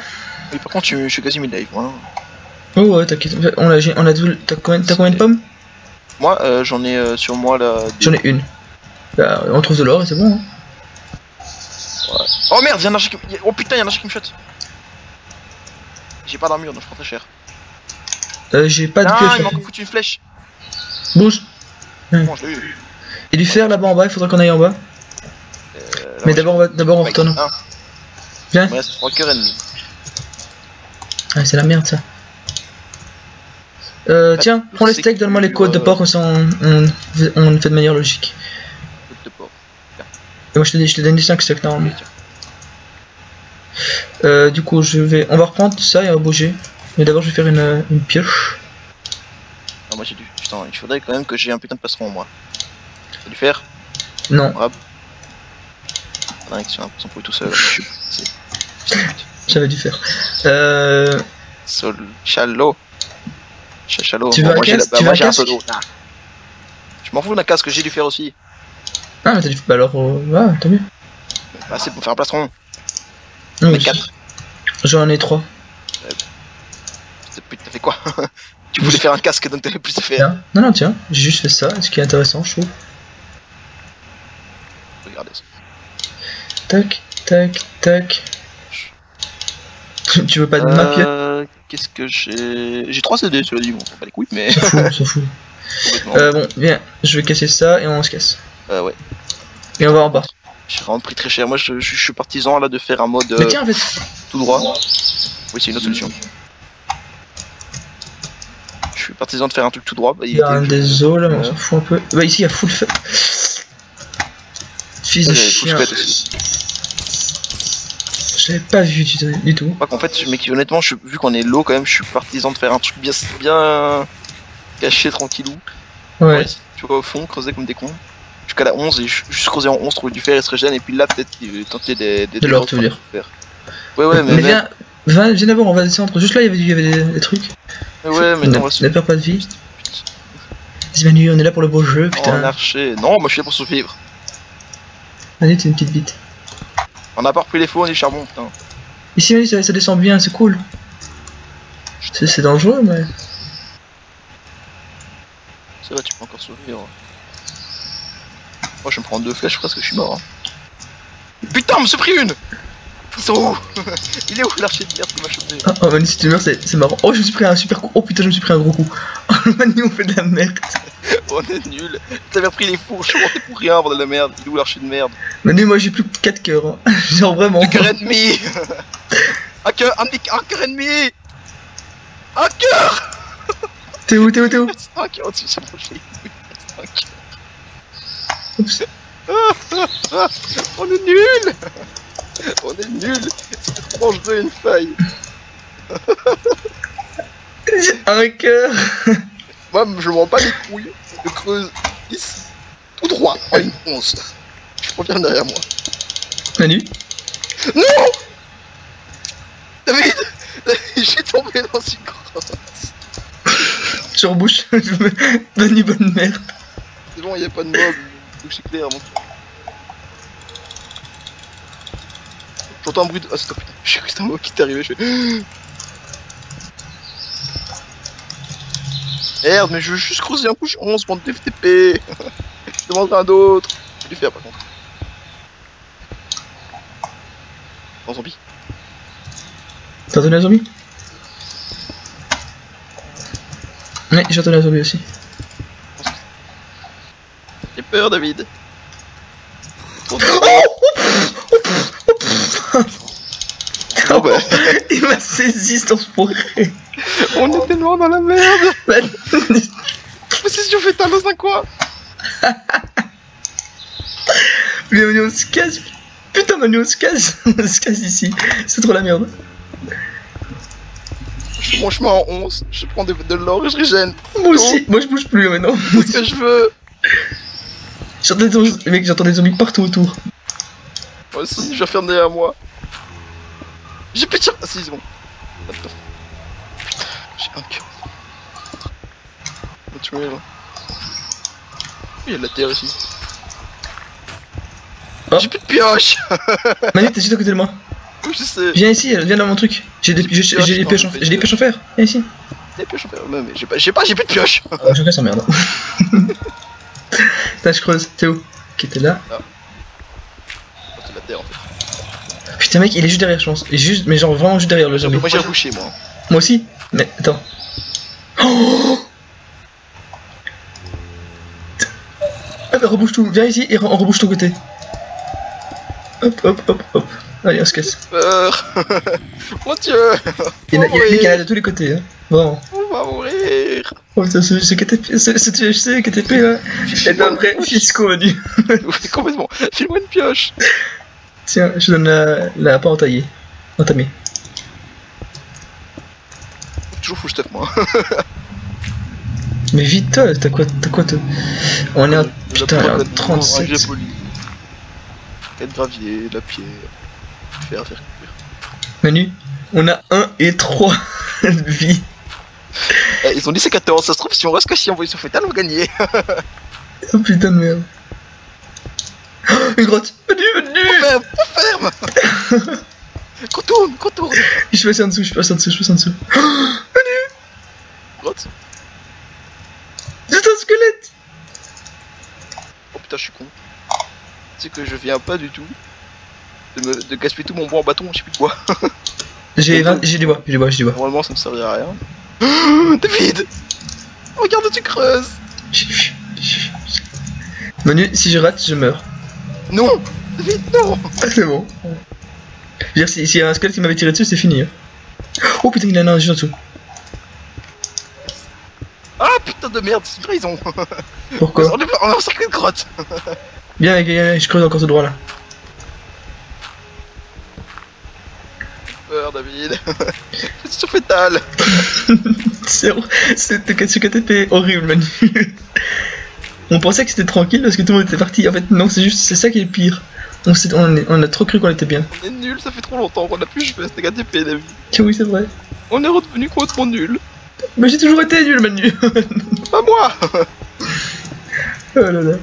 Oui, par contre, je suis quasi mid-life, moi. Oh, ouais, t'inquiète. T'as combien de pommes? Moi, j'en ai sur moi là. J'en ai une. Bah, on trouve de l'or et c'est bon. Hein. Ouais. Oh merde, y'a un archer qui me. Oh putain, y'a un archer qui me shot. J'ai pas d'armure donc je prends très cher. J'ai pas de pioche. Ah, il pioche. m'a foutu une flèche. Bouge. Bon, je l'ai eu. Et du fer là-bas en bas, il faudra qu'on aille en bas. Mais d'abord on retourne. Viens. Il me reste 3 cœurs et demi. Ah, c'est la merde ça. Tiens, prends les steaks, donne-moi les côtes de porc, comme ça on fait de manière logique. Côte de porc. Et moi je te donne des 5 steaks normalement. Du coup on va reprendre ça et on va bouger. Mais d'abord je vais faire une pioche. Non, moi j'ai dû. Putain, il faudrait quand même que j'ai un putain de passeron moi. Ça va lui faire? Non. Rab. Non, j'ai l'impression pour lui tout seul. J'avais dû faire. Sol. Chalot. Chalot. Tu veux un casque? Tu veux un casque? Je m'en fous d'un casque, j'ai dû faire aussi. Ah mais t'as dû. Bah alors. Ah, tant mieux. Bah c'est pour faire un plastron. Non, mais 4. J'en ai 3. T'as fait quoi? Tu voulais faire un casque donc t'avais plus à faire. Tiens. Non, tiens, j'ai juste fait ça, ce qui est intéressant, je trouve. Regardez ça. Tac, tac, tac. Tu veux pas de map? Qu'est-ce que j'ai? J'ai 3 CD, tu l'as dit, bon, on s'en bat les couilles, mais. On s'en fout. Bon, viens, je vais casser ça et on se casse. Ouais. Et on va en bas. J'ai vraiment pris très cher. Moi, je suis partisan là de faire un mode. Mais tiens, en fait. Tout droit. Oui, c'est une autre solution. Je suis partisan de faire un truc tout droit. Il y a un des os là, mais on s'en fout un peu. Bah, ici, il y a full fait. Fils de chien. Je l'avais pas vu du tout. En fait, mec, honnêtement, vu qu'on est low quand même, je suis partisan de faire un truc bien caché, tranquillou. Ouais. Tu vois, au fond, creuser comme des cons. Jusqu'à la 11 et juste creuser en 11, trouver du fer et se régène. Et puis là, peut-être tenter des. De l'or, tu veux dire. Ouais, mais. Viens d'abord, on va descendre. Juste là, il y avait des trucs. Ouais, mais on va se. Ne perds pas de vie. Vas-y, Manu, on est là pour le beau jeu, putain. On a arché. Non, moi je suis là pour survivre. Manu, t'es une petite bite. On a pas repris les faux, on est du charbon, putain. Ici, Manu, ça descend bien, c'est cool. C'est dangereux, mais. C'est vrai, tu peux encore survivre. Moi, je me prends 2 flèches presque, je suis mort. Putain, on me s'est pris une! Ils sont où? Il est où l'archer de merde qui m'a chopé? Oh Manu, si tu meurs c'est marrant. Oh je me suis pris un super coup. Oh putain je me suis pris un gros coup. Oh Manu on fait de la merde. On est nul. T'avais repris les fours, je montais pour rien, bordel de merde. Il est où l'archer de merde? Manu moi j'ai plus que 4 cœurs hein. Genre vraiment. Un cœur ennemi. Un cœur ennemi. Un cœur. T'es où? C'est un cœur au-dessus, c'est bon, je l'ai eu. C'est un cœur. On est nul. On est nul. C'est trop dangereux une faille. Un cœur. Moi je m'en bats les couilles. Je creuse ici. Tout droit. En une 11. Je reviens derrière moi. Manu. Non. David. J'ai tombé dans une grosse. Je rebouche. Manu bonne merde. C'est bon, y'a pas de mob. Donc c'est clair mon truc. J'entends un bruit de. Ah, c'est toi, putain. J'ai cru que c'était un mot qui t'est arrivé. Je fais. Merde, mais je veux juste creuser un coup. Je 11 bande de FTP. Je demande un d'autre. J'ai dû faire par contre. En zombie. T'as entendu un zombie? Ouais, j'ai entendu un zombie aussi. J'ai peur, David. Oh bah. Il m'a saisi cet enfoiré. On est tellement dans la merde. Mais si on fait Talos d'un quoi? Mais Manu on se casse. Putain Manu on se casse. On se casse ici. C'est trop la merde. Je fais mon chemin en 11. Je prends de l'or et je régène. Moi aussi. Moi je bouge plus maintenant. C'est ce que je veux. J'entends des zombies partout autour. Moi aussi, je referme derrière moi. J'ai plus de tir. Ah si, c'est bon. Attends. Putain, j'ai un cœur. On va tuer là. Il y a de la terre ici. Oh. J'ai plus de pioche. Manu, t'es juste à côté de moi. Oui, je sais. Viens ici, viens dans mon truc. J'ai des pioches en fer. Viens ici. Des pioches en fer, mais j'ai plus de pioche. Je casse en merde. Là, je creuse. T'es où? Ok, t'es là. Ah. C'est de la terre en fait. Putain, mec, il est juste derrière, je pense. Mais genre vraiment juste derrière le zombie. Moi j'ai recouché, moi. Moi aussi. Mais attends. Oh ah bah rebouche tout, viens ici et on rebouche ton côté. Hop. Allez, on se casse. Peur. Mon dieu. Il y en a de tous les côtés, hein. Vraiment. va mourir. Oh putain, ce KTP, ce THC, KTP là, est un vrai fisco, Manu. Oui, complètement. File-moi une pioche. Tiens, je donne la pas entaillée. Entamée. Toujours full stuff, moi. Mais vite, toi, t'as quoi toi? On est à putain, à 37. 4 gravier, de la pierre. Faire cuire. Manu, on a 1 et 3 de vie. Ils ont dit c'est 14, ça se trouve si on reste que si on va sur Fétal, on va gagner. Oh putain de merde. Oh, une grotte. Manu. Ferme. Contourne. Je suis passé en dessous, Oh, Manu. Grotte. C'est un squelette. Oh putain, je suis con. C'est que je viens pas du tout de gaspiller tout mon bois en bâton, je sais plus de quoi. J'ai du bois. Normalement ça ne servirait à rien. David, regarde où tu creuses. Manu, si je rate, je meurs. Non, David, non. Ah, c'est bon. Je veux dire, s'il y a un squelette qui m'avait tiré dessus, c'est fini. Hein. Oh putain, il en a un juste en dessous. Ah putain de merde, c'est une trahison. Pourquoi? On a encerclé une grotte. Viens, je creuse encore tout droit là. Peur, David. C'est sur Fétal. C'était sur KTP horrible, Manu. On pensait que c'était tranquille parce que tout le monde était parti. En fait, non, c'est ça qui est le pire. On a trop cru qu'on était bien. On est nul, ça fait trop longtemps qu'on a plus joué à ce KTP, David. Oui, c'est vrai. On est redevenu complètement nul. Mais j'ai toujours été nul, Manu. Pas moi. Oh là là.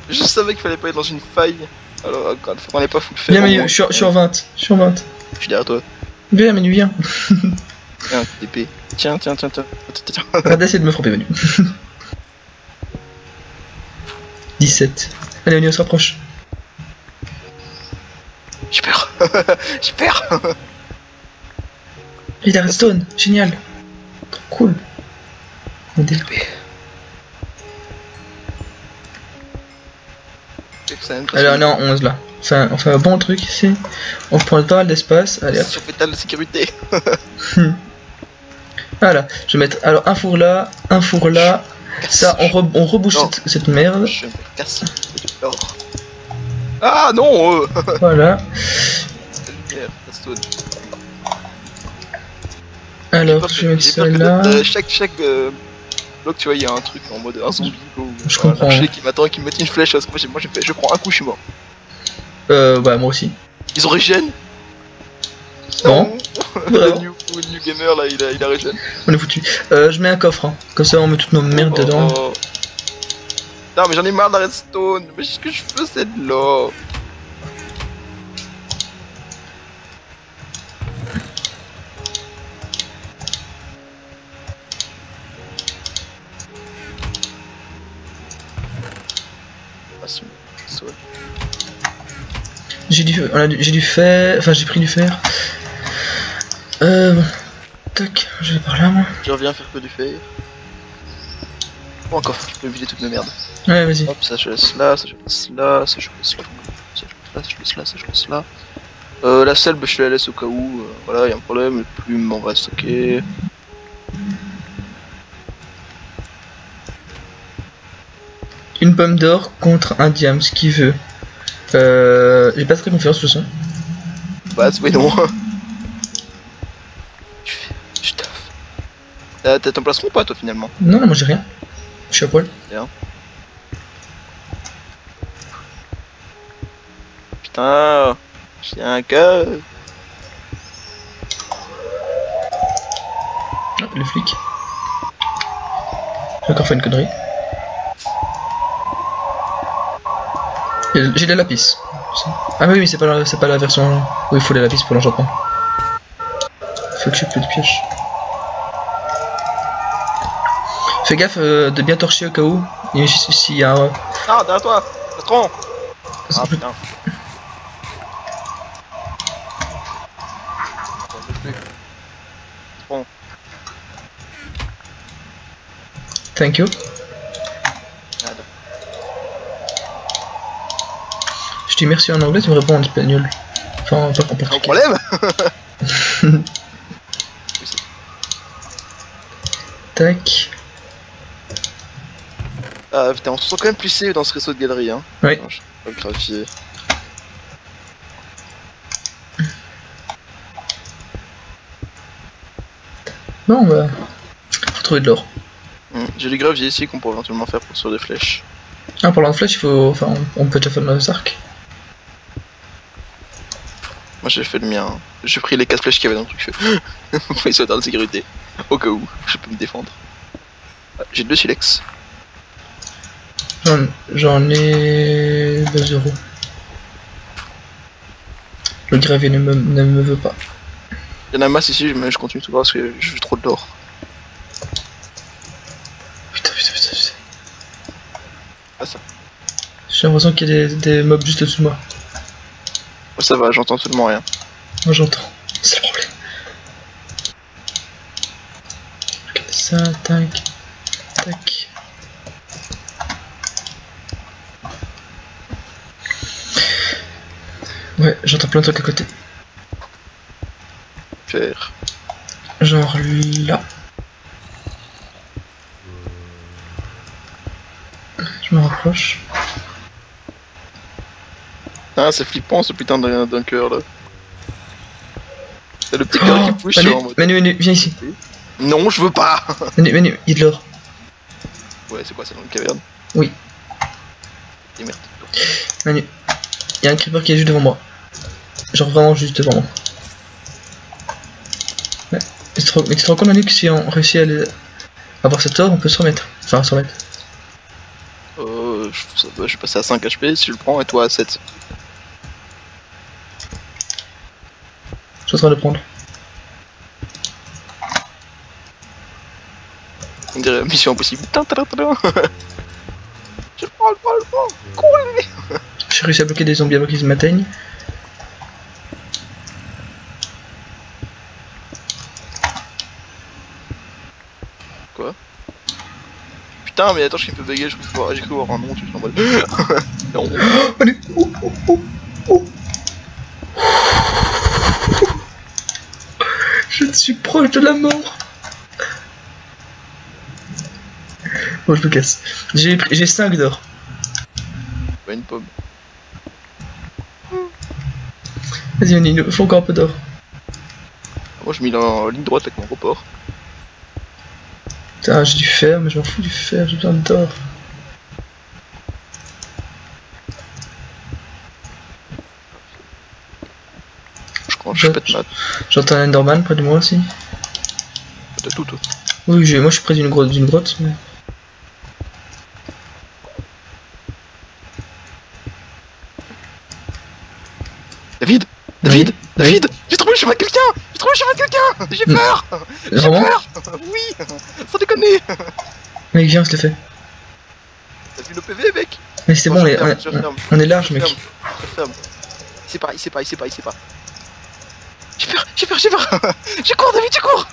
Je savais qu'il fallait pas être dans une faille. Alors, encore une fois qu'on n'est pas full fait. Viens, Manu, je suis en 20. Je suis derrière toi. Viens, Manu, viens. Tiens, TP. Tiens. Arrête d'essayer de me frapper, Manu. 17. Allez, Manu, on se rapproche. J'ai peur. J'ai peur. Il a redstone, génial. Trop cool. Alors, on est en 11 là. On fait un bon truc ici. On prend pas mal d'espace. Allez hop. Sur Fétal de sécurité. Voilà, je vais mettre alors un four là. Ça, on rebouche cette merde. Je me casse. Ah non. Voilà. Alors, je vais mettre ça là. Chaque bloc, tu vois, il y a un truc en mode un zombie ou je comprends. Un qui m'attend et qui me met une flèche. Parce que moi, je prends un coup, je suis mort. Bah, moi aussi. Ils ont régène. Non. Le new gamer là, il a régène. On est foutu. Je mets un coffre, hein. Comme ça on met toutes nos merdes dedans. Non mais j'en ai marre de la redstone. Mais ce que je veux c'est de l'or. J'ai du fer, enfin j'ai pris du fer. Bon. Tac, je vais par là moi. Je reviens faire peu du fer. Bon encore, je peux vider toutes mes merdes. Ouais, vas-y. Hop, ça je laisse là, ça je laisse là, ça je laisse là, ça je laisse là, ça je laisse là. La selle, bah, je la laisse au cas où, voilà, y a un problème, les plumes on va stocker. Une pomme d'or contre un diam, ce qu'il veut. J'ai pas très confiance de toute façon. Bah, mais non. Je taffe. T'as ton plastron ou pas toi finalement? Non, moi j'ai rien. Je suis à poil. Bien. Putain, j'ai un cœur. Ah, le flic. J'ai encore fait une connerie. J'ai des lapis. Ah oui, c'est pas la version où il faut les lapis pour l'enchantement. Faut que j'ai plus de pioches. Fais gaffe de bien torcher au cas où. S'il y a un... Ah, derrière toi, plastron. Ah putain. Bon. Thank you. Je dis merci en anglais, tu me réponds en espagnol. Enfin, pas en portugais. Pas de problème. Tac. Ah putain, on se sent quand même plus safe dans ce réseau de galerie, hein. Oui. Non, je vais pas le graphier. Bon, on va... Faut trouver de l'or. J'ai les graviers ici qu'on pourrait éventuellement faire pour sur des flèches. Ah, pour de flèche, il faut... Enfin, on peut déjà faire nos arcs. Moi j'ai fait le mien. Hein. J'ai pris les 4 flèches qu'il y avait dans le truc. Pour essayer dans la sécurité. Au cas où, je peux me défendre. Ah, j'ai 2 silex. J'en ai 2 euros. Le gravier ne me veut pas. Il y en a masse ici, mais je continue tout parce que je veux trop d'or. Putain. Ah ça. J'ai l'impression qu'il y a des mobs juste au-dessus de moi. Oh, ça va, j'entends absolument rien. Moi j'entends. C'est le problème. Regardez ça, tac. Tac. Ouais, j'entends plein de trucs à côté. Faire. Genre là. Je me rapproche. Ah, c'est flippant ce putain d'un cœur là. C'est le petit cœur qui pousse en mode. Manu, viens ici. Non, je veux pas. Manu, il y a de l'or. Ouais, c'est quoi, c'est dans une caverne? Oui. Et merde. Manu, il y a un creeper qui est juste devant moi. Genre vraiment juste devant moi. Ouais. Mais tu te rends compte, Manu, que si on réussit à avoir cet or, on peut se remettre. Enfin, se remettre. Je vais passer à 5 HP si je le prends et toi à 7. Je suis en train de le prendre. On dirait mission impossible. Je prends. Courez. J'ai réussi à bloquer des zombies avant qu'ils m'atteignent. Quoi? Putain, mais attends, je suis un peu bégué, j'ai cru voir un nom, tu sais, en mode. Non. Allez. Je suis proche de la mort. Bon, je me casse. J'ai 5 d'or. Pas une pomme. Vas-y, il nous faut encore un peu d'or. Moi, je mets en ligne droite avec mon report. Putain, j'ai du fer, mais je m'en fous du fer, j'ai besoin d'or. Je crois que je pète ma. J'entends un Enderman près de moi aussi. T'as tout, toi. Oui, moi je suis près d'une grotte, mais... David, j'ai trouvé le chemin de quelqu'un. J'ai peur. Vraiment? Oui. Sans déconner. Mec, viens, on se le fait. T'as vu le PV, mec? Mais c'est bon, on est large, mec. Je ferme. C'est pas. J'ai peur. Je cours, David, je cours.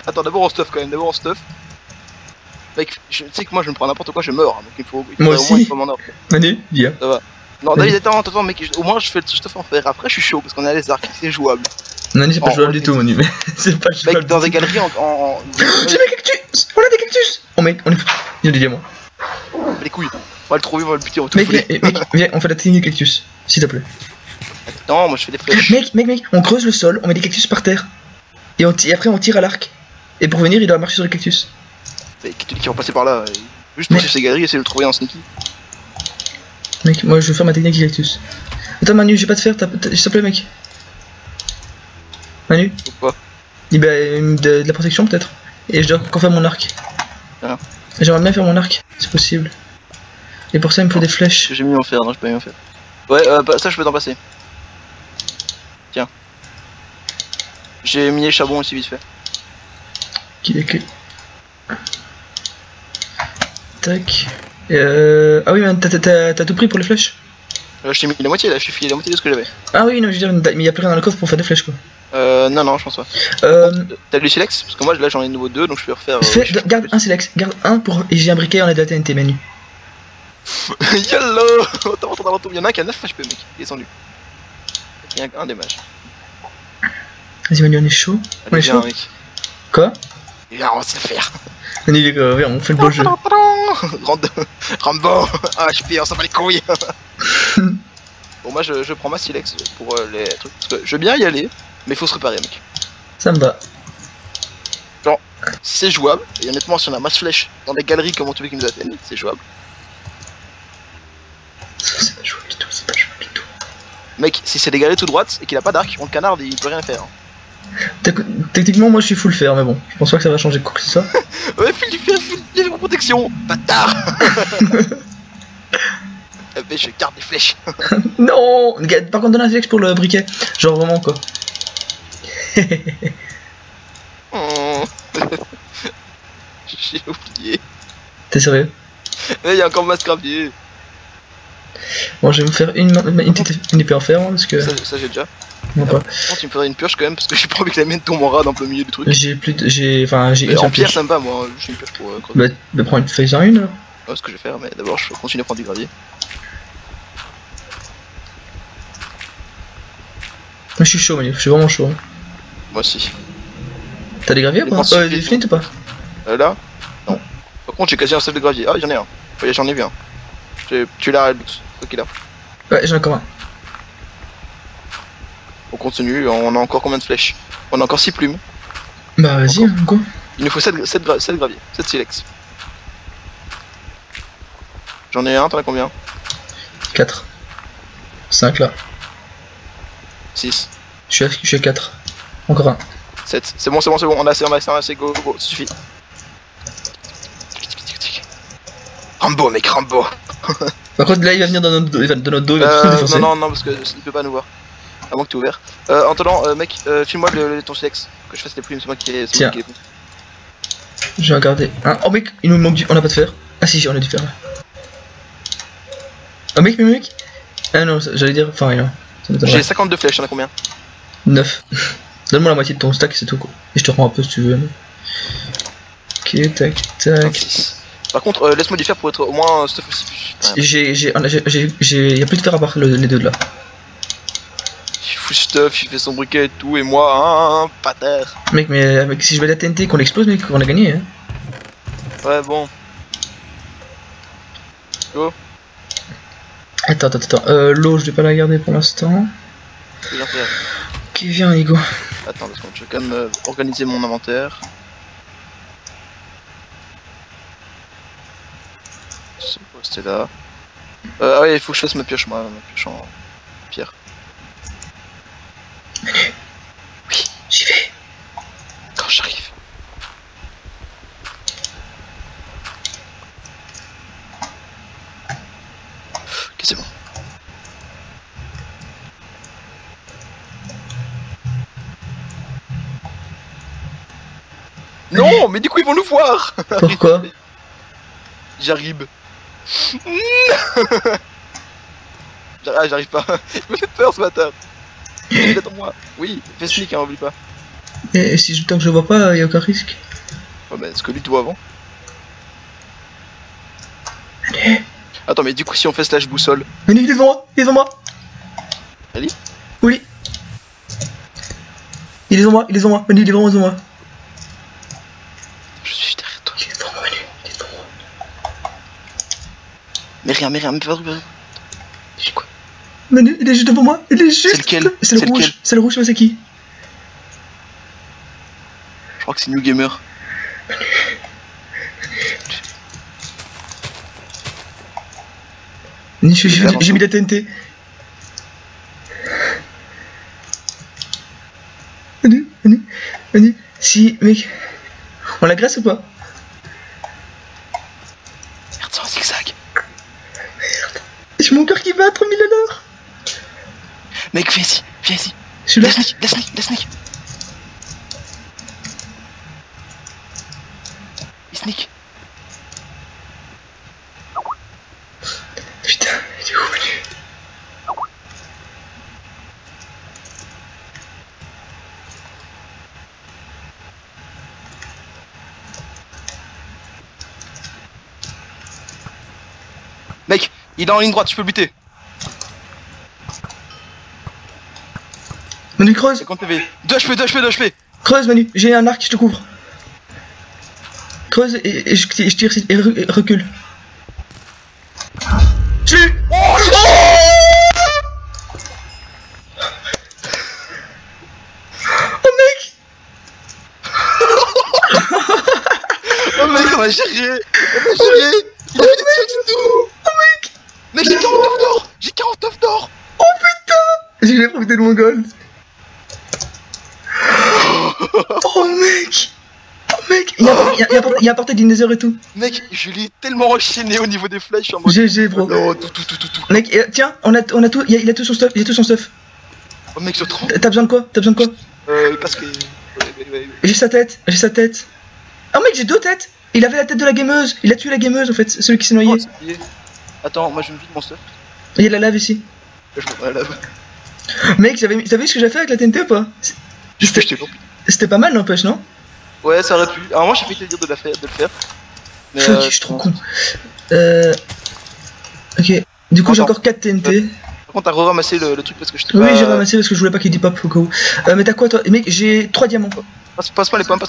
Attends, d'abord on stuff quand même, Mec, tu sais que moi je me prends n'importe quoi, je meurs, donc il faut moi au aussi. moins il faut m'en or. Manu, viens. Ça va. Non, David, attends, mec, au moins je fais le stuff en fer, après je suis chaud parce qu'on est à les arcs, c'est jouable. Manu, c'est pas jouable du tout, Manu, mais c'est pas jouable. Mec, dans des galeries J'ai des cactus. On a des cactus. Oh mec, on est... Il y a des diamants. Les couilles, on va le trouver, on va le buter, on va tout fouler. Mec, viens, on fait la technique des cactus, s'il te plaît. Non, moi je fais des flèches. Mec, on creuse le sol, on met des cactus par terre. Et après on tire à l'arc. Et pour venir, il doit marcher sur les cactus. Mais qui te dit qu'ils vont passer par là? Juste passer ces galeries et essayer de le trouver en sneaky. Mec, moi je vais faire ma technique des cactus. Attends Manu, j'ai pas de fer, s'il te plaît mec. Manu? Ou pas? De la protection peut-être. Et je dois encore faire mon arc. Ah. J'aimerais bien faire mon arc, c'est possible. Et pour ça il me faut des flèches. J'ai mis en fer, non j'ai pas mis en fer. Ouais, ça je peux t'en passer. Tiens. J'ai mis les charbons aussi vite fait. Qu'il est que... Tac. Ah oui, mais t'as tout pris pour les flèches? Je t'ai mis la moitié là, je t'ai filé la moitié de ce que j'avais. Ah oui, non, je veux dire, mais y'a plus rien dans le coffre pour faire des flèches quoi. Non, je pense pas. T'as du silex? Parce que moi là j'en ai de nouveau 2 donc je peux refaire. Garde un silex, garde un pour. Et j'ai un briquet, on a de la TNT, Manu. Yallo. Attends, il y en a un qui a 9 HP, mec, il est descendu. Il y a un des mages. Vas-y, Manu, on est chaud. On est chaud. Mec. Quoi? Viens, on va se le faire. Manu, les gars, viens, on fait le beau jeu. Rambo, HP, on s'en bat les couilles. Bon, moi je prends ma Silex pour les trucs. Parce que je veux bien y aller, mais il faut se réparer, mec. Ça me va. Genre, si c'est jouable, et honnêtement, si on a masse flèche dans les galeries comme on te veut qui nous atteignent, c'est jouable. C'est pas jouable du tout, c'est pas jouable du tout. Mec, si c'est des galeries tout droites et qu'il a pas d'arc, on le canarde et il peut rien faire. Hein. Techniquement, moi je suis full fer, mais bon, je pense pas que ça va changer quoi que ce soit. Ouais, file du fer, file de protection, bâtard. Mais je garde des flèches. Non. Par contre, donne un flex pour le briquet. Genre vraiment quoi. J'ai oublié. T'es sérieux? Mais il y a encore masse gravier. Bon, je vais me faire une épée en fer hein, parce que. Ça j'ai déjà. Non, Par contre, il me faudrait une pioche quand même parce que j'ai pas envie que la mienne tombe en rade en plein milieu du truc. J'ai plus de. J'ai une en seule pierre, pioche. ça me va moi, j'ai une pioche pour creuser. Bah, prends une feuille en une alors. Ouais, ce que je vais faire, mais d'abord je continue à prendre du gravier. Je suis chaud, Manu, je suis vraiment chaud. Hein. Moi aussi. T'as des graviers ou pas? Des flint ou pas? Là? Non. Par contre, j'ai quasi un set de gravier. Ah, j'en ai un. Ouais, j'en ai vu un. Tu l'as, Albus. Ok, là. Ouais, j'en ai encore un. On continue, on a encore combien de flèches? On a encore 6 plumes. Bah, vas-y, go. Il nous faut 7 graviers, 7 silex. J'en ai un, t'en as combien? 4. 5 là. 6. Je suis à 4. Encore un. 7. C'est bon, on a assez, go, ça suffit. Rambo, mec, Rambo. Par contre, là, il va venir dans notre dos, il va tout défoncer. Non, parce que il peut pas nous voir. À moins que tu es ouvert. En attendant, mec, file-moi ton silex. Que je fasse les plumes, c'est moi qui les. Tiens. Je vais regarder. Hein, oh mec, il nous manque du. On a pas de fer. Ah si, on a du fer. Oh mec. Ah non, j'allais dire. Enfin, non. J'ai 52 flèches, t'en as combien? 9. Donne-moi la moitié de ton stack, c'est tout quoi. Et je te rends un peu si tu veux. Ok, tac. 26. Par contre, laisse-moi du fer pour être au moins stuff aussi. Y'a plus de fer à part les deux de là. Il fout stuff, il fait son briquet et tout, et moi, pas terre. Mec, mais si je vais la TNT qu'on explose, mec, on a gagné, hein. Ouais, bon. Go. Attends. L'eau, je vais pas la garder pour l'instant. Ok, viens, Hugo. Attends, parce que je vais quand même organiser mon inventaire. C'est pour rester là. Ah ouais, il faut que je fasse ma pioche, moi, ma pioche en pierre. Oui, j'y vais. Quand j'arrive. Ok, c'est bon. Non, mais du coup ils vont nous voir. Pourquoi? J'arrive. J'arrive pas. Il me fait peur ce bâtard. Il est dans moi. Oui, fais sneak, hein, oublie pas. Et si tant que je vois pas, y'a aucun risque. Ouais, bah, est-ce que lui te voit avant? Allez. Attends, mais du coup, si on fait slash boussole. Manu, il est devant moi, Ali? Oui. Il est devant moi, Manu, il est vraiment devant moi. Je suis derrière toi. Il est devant moi, Manu, il est devant moi. Mais rien, mais pas de j'ai quoi? Manu, il est juste devant moi, il est juste. C'est lequel? C'est le rouge, c'est le rouge, mais c'est qui? Je crois que c'est New Gamer. Manu, j'ai mis la TNT. Manu, si, mec. On la graisse ou pas? Merde, c'est un zigzag. Merde. J'ai mon cœur qui bat à 3000 à l'heure. Mec, viens ici. Je suis là. La sneak. Il sneak. Putain, il est où, Manu? Mec, il est en ligne droite, je peux le buter. Manu, creuse. 50 PV. 2 HP. Creuse, Manu, j'ai un arc, je te couvre. Creuse et je tire et recule. Je l'ai eu. Oh mec. Oh mec, on va gérer. Il a fait des tirs du tout. Oh mec. Mec, j'ai 49 d'or. J'ai 49 d'or. Oh putain. J'ai profité de mon gold. Oh mec. Oh mec, il a apporté du nether et tout. Mec, je l'ai tellement enchaîné au niveau des flèches, je suis en mode... GG bro. Non, tout. Mec, tiens, on a tout, il a tout son stuff, Oh mec, je trempe. T'as besoin de quoi? Parce que... Ouais. J'ai sa tête. Oh mec, j'ai 2 têtes. Il avait la tête de la gameuse. Il a tué la gameuse en fait, celui qui s'est noyé. Oh, attends, moi je me vide mon stuff. Il y a de la lave ici. Je me la lave. Mec, t'as vu ce que j'ai fait avec la TNT ou pas? C'était pas mal n'empêche, non? Ouais, ça aurait pu. Alors moi j'ai fait plaisir de le faire. Mais Fuck, je suis trop con. Ok, du coup j'ai encore 4 TNT. Par contre t'as re-ramassé le truc parce que je t'ai Oui, pas... j'ai ramassé parce que je voulais pas qu'il dépop au cas où. Mais t'as quoi toi? Mec, j'ai 3 diamants. Passe-moi les pommes.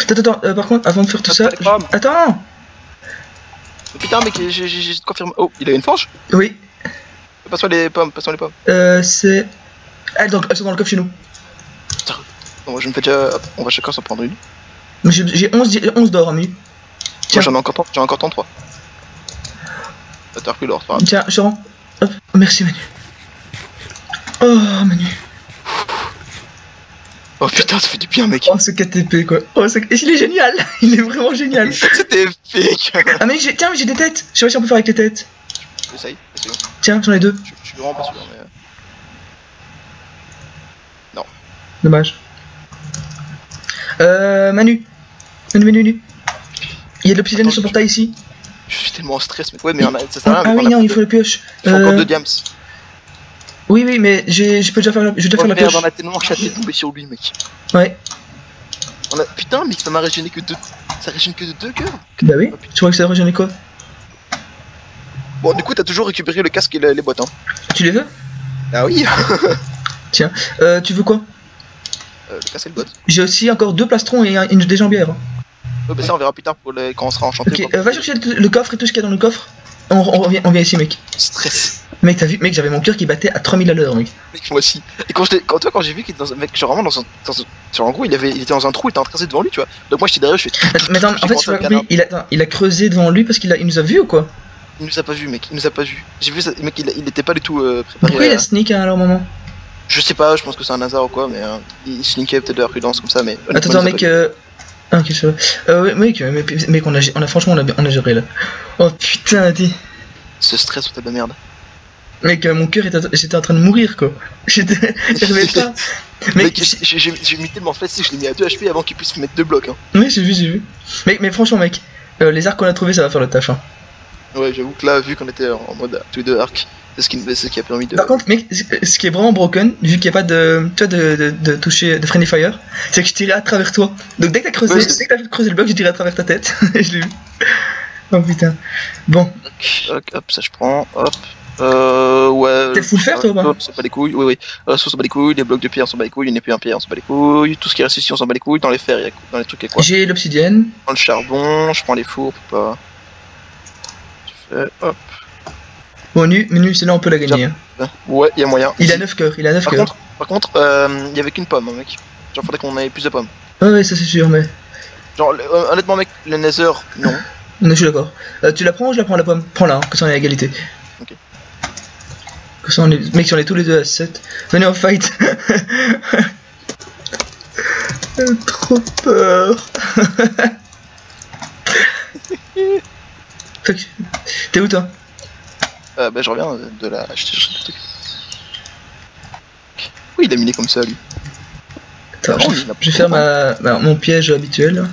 Attends, par contre, avant de faire tout ça... Attends. Putain mec, j'ai confirmé... Oh, il a une forge? Oui. Passe-moi les pommes. C'est... Ah, donc, elles sont dans le coffre chez nous. Non, moi je me fais déjà... Hop, on va chacun s'en prendre une. J'ai 11 d'or, ami. Tiens, j'en ai encore 33. T'as repris l'or, c'est pas grave. Tiens, je rends. Hop, merci Manu. Oh, Manu. Oh putain, ça fait du bien, mec. Oh, ce KTP quoi. Oh, il est génial. Il est vraiment génial. C'était fake. Ah, mais tiens, mais j'ai des têtes. Je sais pas si on peut faire avec les têtes. Essaye. Tiens, j'en ai 2. Je suis vraiment pas sûr, mais... Non. Dommage. Manu. Il y a de l'obsidienne sur le portail ici. Je suis tellement en stress, mec. Ouais, mais ça sert à rien. Ah oui, non, il faut la pioche. Il faut encore 2 diams. Oui, mais je peux déjà faire la pioche. On a tellement chaté tombé sur lui, mec. Ouais. Putain, mec, ça m'a régéné que 2. Ça régène que de 2 cœurs. Bah oui. Tu crois que ça régéné quoi? Bon, du coup, t'as toujours récupéré le casque et les boîtes, hein. Tu les veux? Ah oui. Tiens, tu veux quoi? Le casque et le boîte. J'ai aussi encore 2 plastrons et des jambières. Ouais, bah ça, on verra plus tard quand on sera enchanté. Ok, va chercher le coffre et tout ce qu'il y a dans le coffre. On vient ici, mec. Stress. Mec, t'as vu, mec, j'avais mon cœur qui battait à 3000 à l'heure, mec. Mec, moi aussi. Et quand j'ai vu qu'il était dans un mec, genre vraiment genre en gros, il était dans un trou, il était en train de tracer devant lui, tu vois. Donc moi j'étais derrière, je fais. Mais attends, en fait, tu vois, il a creusé devant lui parce qu'il nous a vu ou quoi? Il nous a pas vu, mec, il nous a pas vu. J'ai vu ça, mec, il était pas du tout préparé. Pourquoi il a sneak à leur moment? Je sais pas, je pense que c'est un hasard ou quoi, mais il sneakait peut-être de la prudence comme ça, mais. Attends, mec, ah, ok, ça va. Ouais, mec, on a franchement, on a géré là. Oh putain, t'es. Ce stress, putain de merde. Mec, mon cœur j'étais en train de mourir quoi. J'arrivais pas. Mec, j'ai mis tellement facile, je l'ai mis à 2 HP avant qu'il puisse mettre 2 blocs. Hein. Oui, j'ai vu. Mais franchement, mec, les arcs qu'on a trouvés, ça va faire le taf. Hein. Ouais, j'avoue que là, vu qu'on était en mode tous les 2 arcs, c'est ce qui a permis de. Par contre, mec, ce qui est vraiment broken, vu qu'il n'y a pas de toucher de friendly fire, c'est que je tirais à travers toi. Donc dès que t'as creusé, le bloc, j'ai tiré à travers ta tête. Je l'ai vu. Oh putain. Bon. Hop, ça je prends. Hop. Ouais. T'es full fer toi ou pas? On s'en bat les couilles, oui. Ça on s'en bat les couilles, les blocs de pierre on s'en bat les couilles, une épée en pierre on s'en bat les couilles, tout ce qui reste ici on s'en bat les couilles, dans les fers, dans les trucs et quoi. J'ai l'obsidienne. Dans le charbon, je prends les fours pour pas. Je fais hop. Bon, Menu, c'est là on peut la gagner. Hein. Ouais, y'a moyen. Il a 9 cœurs, Par contre, y avait qu'une pomme, hein, mec. Genre faudrait qu'on ait plus de pommes. Ouais, ça c'est sûr, mais. Genre, honnêtement, mec, le Nether, non. Non, je suis d'accord. Tu la prends ou je la prends la pomme? Prends-la, hein, que ça on est à égalité. Ok. Que ça on est. Mec, si on est tous les deux à 7. Venez en fight. Trop peur. Fuck. T'es où toi? Bah je reviens de la... Oui, il a miné comme ça, lui. Attends, je vais faire mon piège habituel.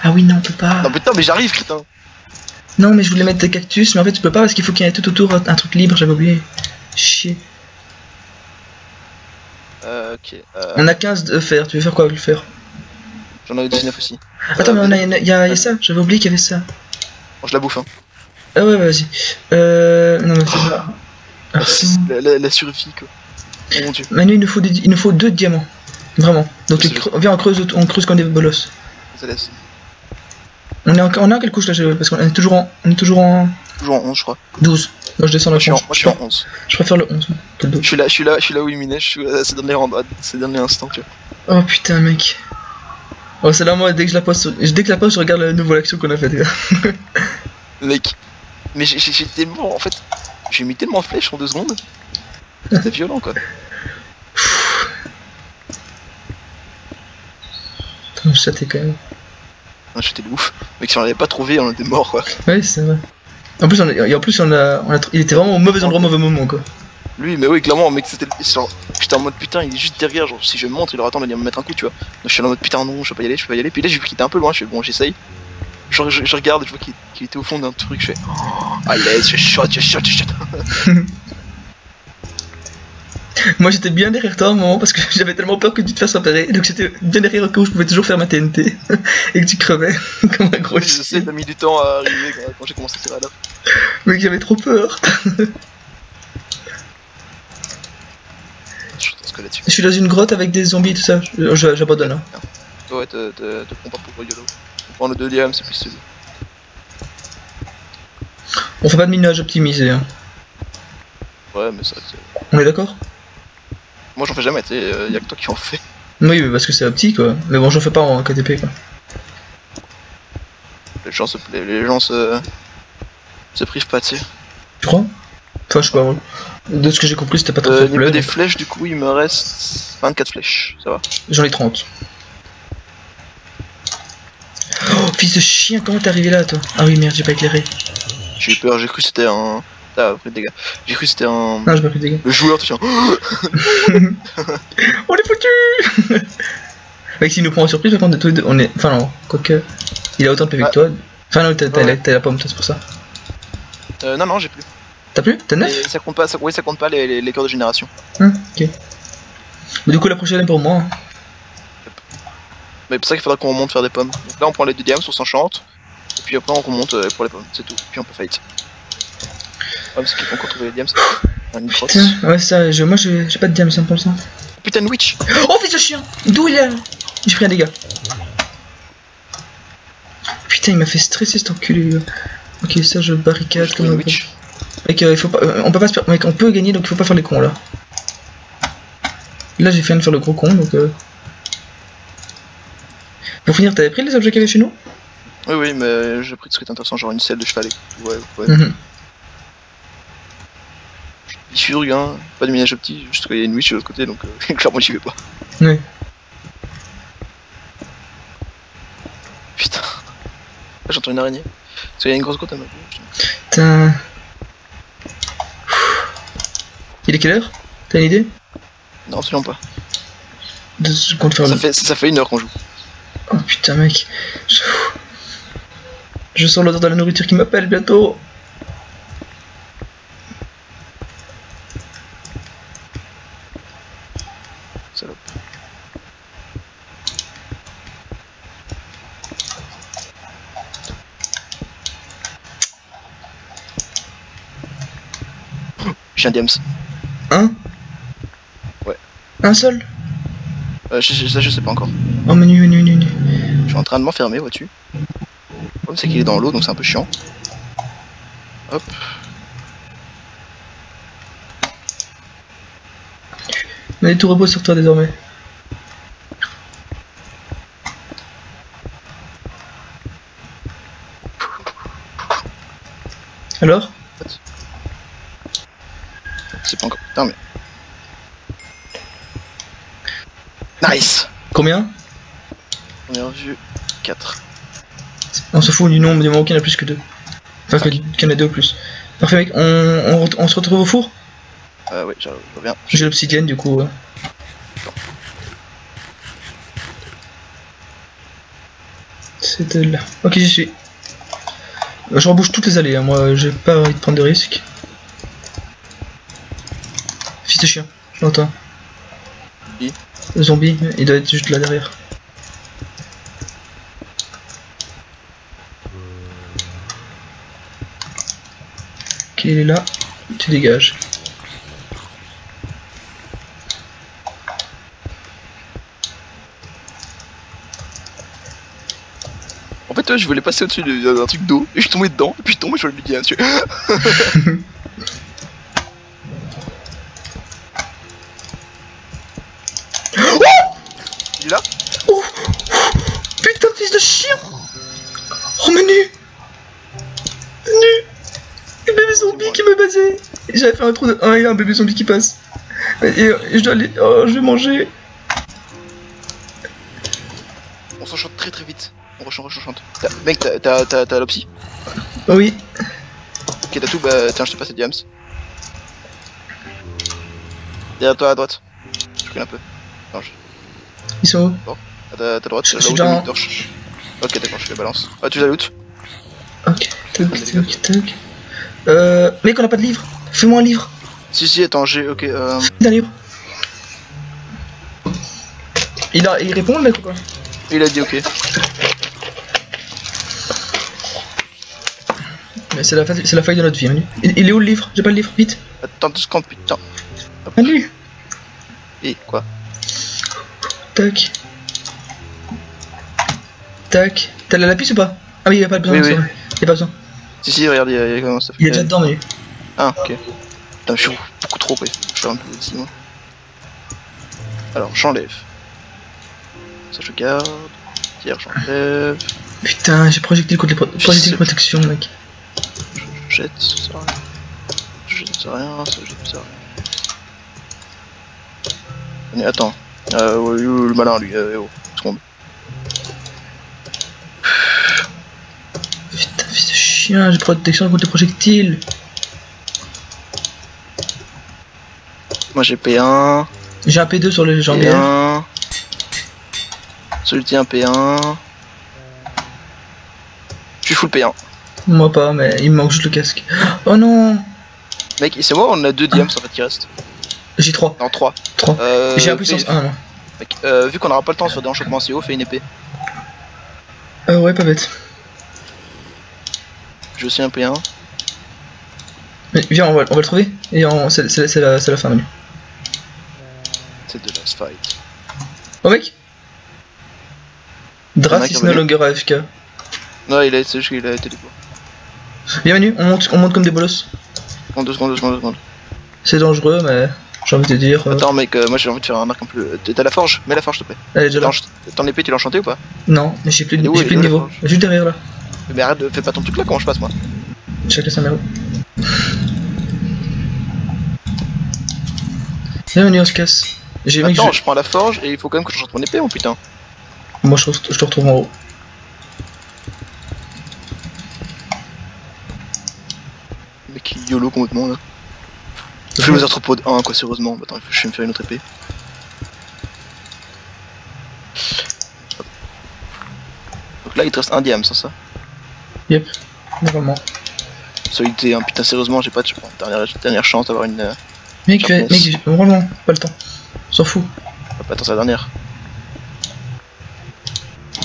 Ah oui, non, on peut pas. Non, putain, mais j'arrive, crétin. Non, mais je voulais mettre des cactus, mais en fait, tu peux pas parce qu'il faut qu'il y ait tout autour un truc libre, j'avais oublié. Chier. Ok. On a 15 de fer, tu veux faire quoi avec le fer? J'en ai 19 aussi. Attends, mais il y a ça, j'avais oublié qu'il y avait ça. Bon, je la bouffe, hein. Ah ouais, vas-y. Non, mais c'est pas. La survie, quoi. Oh mon dieu. Manu, il nous faut 2 diamants. Vraiment. Donc, viens, on creuse comme des bolosses. Ça laisse. On est en quelle couche là parce qu'on est toujours en... Toujours en 11 je crois. 12. Moi je descends la Moi je suis en 11. Je préfère le 11. Je suis là où il minait, je suis à ces derniers instants tu vois. Oh putain mec. Oh c'est là moi dès que la poste je regarde la nouvelle action qu'on a faite gars. Mec. Mais j'ai tellement en fait. J'ai mis tellement de flèches en 2 secondes. C'était violent quoi. Putain je t'ai quand même. Ah, j'étais de ouf. Mec si on l'avait pas trouvé on était mort quoi. Ouais c'est vrai. En plus il était vraiment au mauvais endroit au mauvais moment quoi. Lui mais oui clairement mec c'était genre. J'étais en mode putain il est juste derrière genre si je me montre il aura temps de me mettre un coup tu vois. Donc je suis en mode putain non je peux pas y aller. Puis là j'ai vu qu'il était un peu loin, je fais bon j'essaye. Genre je regarde je vois qu'il était au fond d'un truc, je fais oh, à l'aise, je shot. Moi j'étais bien derrière toi à un moment parce que j'avais tellement peur que tu te fasses repérer, donc j'étais bien derrière au cas où je pouvais toujours faire ma TNT et que tu crevais comme un gros chien. Je sais, t'as mis du temps à arriver quand j'ai commencé à tirer à l'œuf. Mais j'avais trop peur. Je suis dans une grotte avec des zombies et tout ça, j'abandonne hein. Ouais te prends pas pour YOLO. On prend le 2ème c'est plus celui. On fait pas de minage optimisé hein. Ouais mais ça On est d'accord? Moi j'en fais jamais, tu sais, y'a que toi qui en fais. Oui mais parce que c'est optique quoi, mais bon j'en fais pas en KTP quoi. Les gens se privent pas, tu sais. Tu crois? Enfin je sais pas, de ce que j'ai compris c'était pas très populaire. Niveau des flèches du coup il me reste 24 flèches, ça va. J'en ai 30. Oh fils de chien, comment t'es arrivé là toi? Ah oui merde j'ai pas éclairé. J'ai eu peur, j'ai cru que c'était un... Ah, pris de dégâts. J'ai cru que c'était un... Non j'ai pas pris de dégâts. Le joueur, tu tiens. On est foutu. Mec s'il nous prend en surprise par contre tous les deux, on est... Enfin non, quoique... Il a autant de PV que toi. Enfin non t'as la pomme toi c'est pour ça. Non j'ai plus. T'as plus? T'as 9? Ça compte pas, ça compte pas les cœurs de génération. Ok. Mais du coup la prochaine est pour moi. Hein. Mais pour ça qu'il faudra qu'on remonte faire des pommes. Donc là on prend les 2 diams, on s'enchante. Et puis après on remonte pour les pommes, c'est tout. Puis on peut fight. Ouais, parce qu'il faut encore trouver les diams. Un putain, ouais ça, moi j'ai pas de diams, ça me pense ça. Putain de witch. Oh fils de chien. D'où il est? J'ai pris un dégât. Putain il m'a fait stresser cet enculé. Ok ça je barricade comme un witch. Mec il faut pas, on peut pas se... Mec on peut gagner donc il faut pas faire les cons là. Là j'ai fait de faire le gros con donc Pour finir t'avais pris les objets qu'il y avait chez nous? Oui mais j'ai pris de ce qui est intéressant, genre une selle de cheval et tout, ouais. Je suis hein, pas de minage petit, juste qu'il y a une witch de l'autre côté donc clairement j'y vais pas. Oui. Putain. Là j'entends une araignée. Parce qu'il y a une grosse grotte à ma gauche. Putain. Il est quelle heure? T'as une idée? Non absolument pas. Ça fait 1 heure qu'on joue. Oh putain mec. Je sens l'odeur de la nourriture qui m'appelle bientôt. Salope. J'ai un diams. Un? Ouais. Un seul? Ça je sais pas encore. Oh menu. Je suis en train de m'enfermer, vois-tu. Le problème c'est qu'il est dans l'eau donc c'est un peu chiant. Hop. Mais tout repose sur toi désormais. Alors? C'est pas encore... Putain mais... Nice. Combien? Première vue, 4. On se fout du nombre, du moment qu'il y en a plus que 2. Enfin qu'il y en a 2 ou plus. Parfait mec, on se retrouve au four? Oui, je reviens. J'ai l'obsidienne du coup. C'était là. Ok j'y suis. Je rebouche toutes les allées, hein. Moi j'ai pas envie de prendre de risques. Fils de chien, je l'entends. Le zombie, il doit être juste là derrière. Ok, il est là, tu dégages. En fait, je voulais passer au-dessus d'un truc d'eau, et je suis tombé dedans, et puis je suis tombé sur le midi, hein, tu vois. Il est là? Oh putain, fils de chien! Oh, menu! Un bébé zombie qui me basait! J'avais fait un trou de 1 et un bébé zombie qui passe. Et je dois aller. Oh, je vais manger. On s'enchante très très vite. On rechante. Mec, t'as l'opsie? Oui. Ok, t'as tout, bah tiens, je te passe les diams. Derrière toi à droite. Je connais un peu. Non, Ils sont où? Bon, à ta droite, Je là suis où déjà t'as mis en- une torche. Ok, d'accord, je les balance. Ah, tu les as loot? Ok, tac. Mec, on a pas de livre. Fais-moi un livre. Si, attends, ok, Un livre. Il répond, le mec, ou pas? il a dit ok. Mais c'est la feuille de notre vie, Manu. Il est où le livre? J'ai pas le livre, vite. Attends 2 secondes, putain. Manu. Et quoi? Tac. Tac. T'as la lapis ou pas? Ah oui, y'a pas besoin. Oui, c'est oui. vrai. Y'a pas besoin. Si, regarde, il y a comment ça fait. Il est déjà dedans, Manu. Ah, ok. Putain, je suis beaucoup trop, ouais. Je suis un peu ici, moi. Alors, j'enlève. Ça, je garde. Tiens, j'enlève. Putain, j'ai projectile contre les projectiles de protection, mec. Je jette, ça sert à rien. Je jette, ça sert à rien, ça jette, ça sert à rien. Mais attends. Ouais, le malin, lui, oh, seconde. Putain, fils de chien, j'ai protection contre les projectiles. Moi, j'ai P1. J'ai un P2 sur les jambières. P1. Celui-ci, un P1. Je suis full P1. Moi pas, mais il me manque juste le casque. Oh non. Mec, c'est moi, on a 2 diams en fait qui restent. J'ai 3. Non, 3. 3. J'ai un puissance 1, moi. Mec, vu qu'on n'aura pas le temps sur des enchantements assez hauts, fais une épée. Ouais, pas bête. J'ai aussi un P1. Mais viens, on va le trouver. Et c'est la fin, Manu. C'est de last fight. Oh mec. Il y en a Draft qui is est no revenu. longer AFK. Non, c'est juste qu'il a été libre. Viens Manu, on monte comme des bolosses. 2 secondes. C'est dangereux, mais j'ai envie de te dire. Attends, mec, moi j'ai envie de faire un arc un peu. T'as la forge? Mets la forge, s'il te plaît. Elle est déjà là. Ton épée, tu l'as enchantée ou pas? Non, mais j'ai plus de Elle est où, elle est où, niveau. la forge Juste derrière là. Mais arrête, fais pas ton truc là, comment je passe moi? Chacun sa mère. Viens Manu, on se casse. Attends, je prends la forge et il faut quand même que j'enchante mon épée, mon putain. Moi je te retrouve en haut. Mec, YOLO complètement là. Fais les arthropodes 1 quoi, sérieusement. Bah, attends, je vais me faire une autre épée. Donc là, il te reste un diam, c'est ça? Yep, normalement. Solidité, hein, putain, sérieusement, j'ai pas de dernière chance d'avoir une. Mec, vraiment, pas le temps. On s'en fout. Attends, c'est la dernière.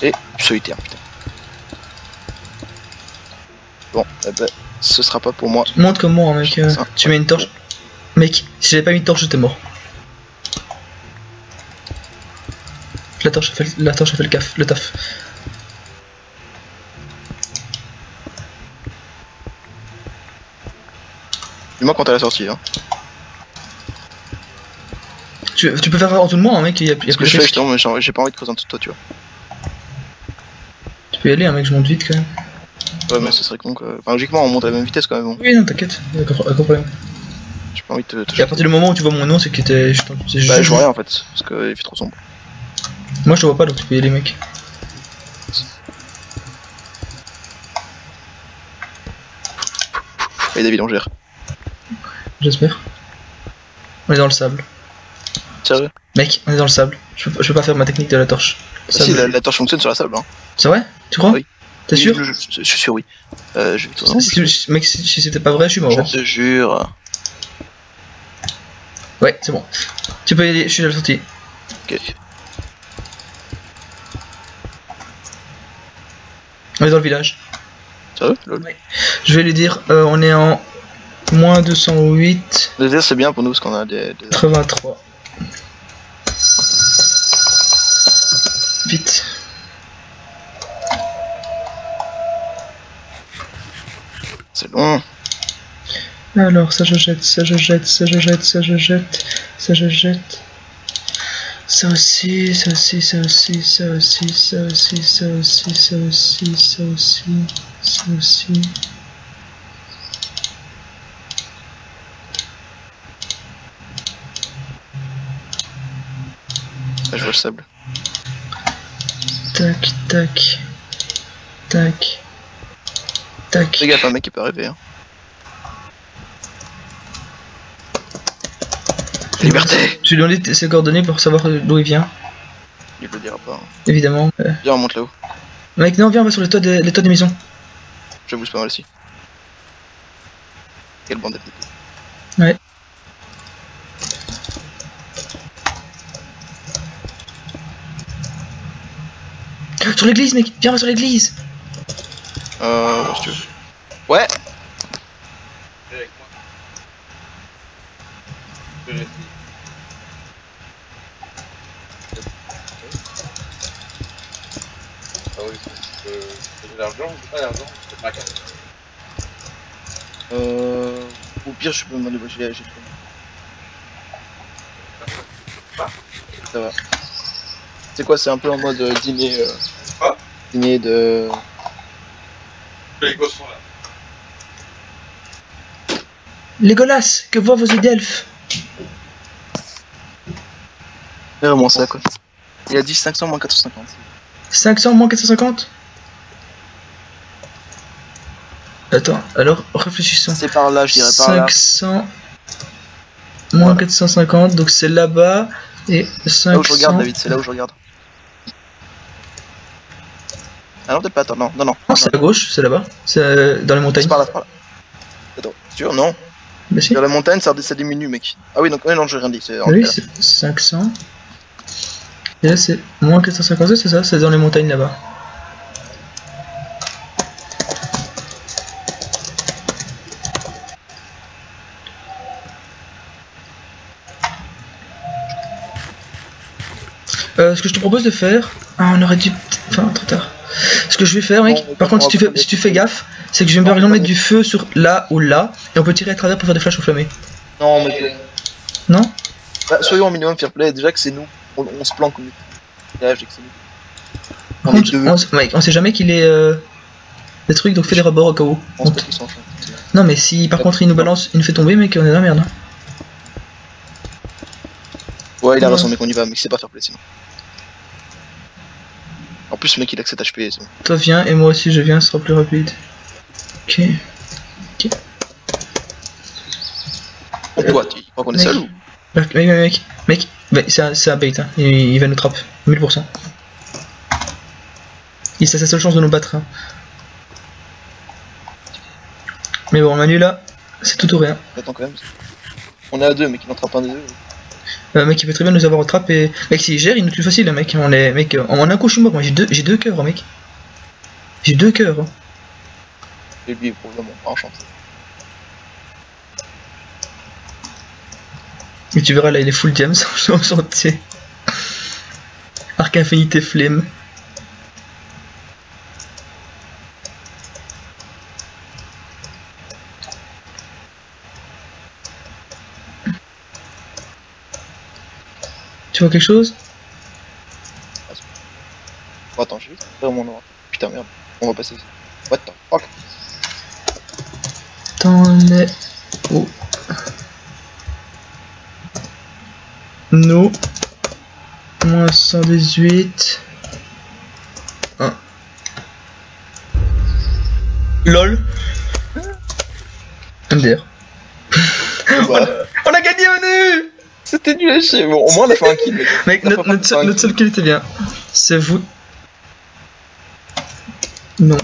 Et solitaire, putain. Bon, eh ben, ce sera pas pour moi. Monte comme moi, hein, mec. Ça. Tu mets une torche. Mec, si j'avais pas mis de torche, j'étais mort. La torche a fait le taf. Dis-moi quand t'as la sortie, hein. Tu peux faire en tout de moi, hein, mec. Y a Ce plus que de je fais, risque. justement, mais j'ai pas envie de creuser en dessous de toi, tu vois. Tu peux y aller, hein, mec, je monte vite quand même. Ouais, mais ce serait con que. Enfin, logiquement, on monte à la même vitesse quand même. Bon. Oui, non, t'inquiète, y'a aucun problème. J'ai pas envie de te. Et à partir du moment où tu vois mon nom, c'est que t'es. Bah, je vois rien en fait, parce qu'il fait trop sombre. Moi, je te vois pas, donc tu peux y aller, mec. Et David, on gère. J'espère. On est dans le sable. Sérieux? Mec, on est dans le sable. Je peux pas faire ma technique de la torche. Si, la torche fonctionne sur la sable, hein. C'est vrai? Tu crois? Oui. T'es sûr? Je suis sûr, oui. Je vais tout Mec, si c'était pas vrai, je suis mort. Je te jure. Ouais, c'est bon. Tu peux y aller, je suis à la sortie. Ok. On est dans le village. Sérieux? Lol. Ouais. Je vais lui dire, on est en moins 208. Le désert, c'est bien pour nous parce qu'on a des. 83. Vite. C'est long. Alors, ça je jette, ça je jette, ça je jette, ça je jette, ça je jette. Ça aussi, ça aussi, ça aussi, ça aussi, ça aussi, ça aussi, ça aussi, ça aussi, ça aussi. Ah, je vois le sable. Tac, tac, tac, tac. Fais gaffe, un mec qui peut arriver. Hein. Liberté! Je lui ai donné ses coordonnées pour savoir d'où il vient. Il le dira pas. Hein. Évidemment. Viens, on monte là-haut. Mec, non, viens, on va sur les toits des maisons. Je bouge pas mal aussi. Quelle bande FDP. Ouais. Sur l'église, mec, viens, on va sur l'église. Ouais, si tu veux. Ouais! Au pire, je peux me demander, j'ai ça va. C'est quoi, c'est un peu en mode dîner. Dîner de. Les gosses sont là. Legolas, que voient vos yeux d'elfe? C'est vraiment ça, quoi. Il a dit 500 moins 450. 500 moins 450? Attends, alors réfléchissons. C'est par là, je dirais par là. 500 moins 450, donc c'est là-bas. Et 500... Là où je regarde, David, c'est là où je regarde. Ah non, peut-être pas, attends, non. Non, c'est à gauche, c'est là-bas. C'est dans les montagnes. C'est par là, c'est par là. Attends, sûr, non. Mais si. Dans la montagne, ça diminue, mec. Ah oui, donc, non, j'ai rien dit. Oui, c'est 500. Et là, c'est moins 450, c'est ça? C'est dans les montagnes là-bas. Ce que je te propose de faire... Ah, on aurait dû... Enfin, trop tard. Ce que je vais faire, mec, par contre, si tu fais gaffe, c'est que je vais par exemple mettre du feu sur là ou là, et on peut tirer à travers pour faire des flashs enflammés. Non, mec. Non? Bah, soyons au minimum fair play, déjà que c'est nous. On se planque comme là, j'ai que c'est nous. Par contre, mec, on sait jamais qu'il est... des trucs, donc fais des rebords au cas où. Non, mais si par contre il nous balance, il nous fait tomber, mec, on est dans la merde. Hein. Ouais, il a raison, mec, on y va, mec, c'est pas fair play sinon. En plus, le mec il a que 7 HP. Bon. Toi viens et moi aussi je viens, ce sera plus rapide. Ok. Ok. Pourquoi tu crois qu'on est seul ou? Mec, c'est un bait, hein. Il va nous trapper, 1000%. C'est sa seule chance de nous battre. Hein. Mais bon, Manu là, c'est tout ou rien. Attends quand même. On est à 2, mec, il en trappe un des deux. Mec, il peut très bien nous avoir attrapé. Mec, s'il gère, il nous tue facile, hein, mec. On est, mec, en un coup, je suis mort. Moi, j'ai deux cœurs, hein, mec. J'ai 2 cœurs. Hein. Et lui, probablement pas enchanté. Mais tu verras, là, il est full diams, enchanté. Arc infinité flemme. Tu vois quelque chose? Oh, attends, j'ai vu vraiment noir. Putain, merde, on va passer ici. What the fuck? T'en es où? Nous. Moins 118. 1. LOL. MDR. Bah, On a gagné, Manu! c'était nul à chier. Bon, au moins on a fait un kill, mec. Mec, notre seul kill était bien. C'est vous. Non.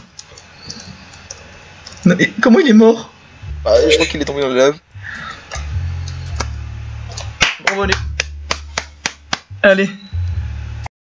Non, et comment il est mort? Bah, je crois qu'il est tombé dans le lave. Bravo, allez. Allez.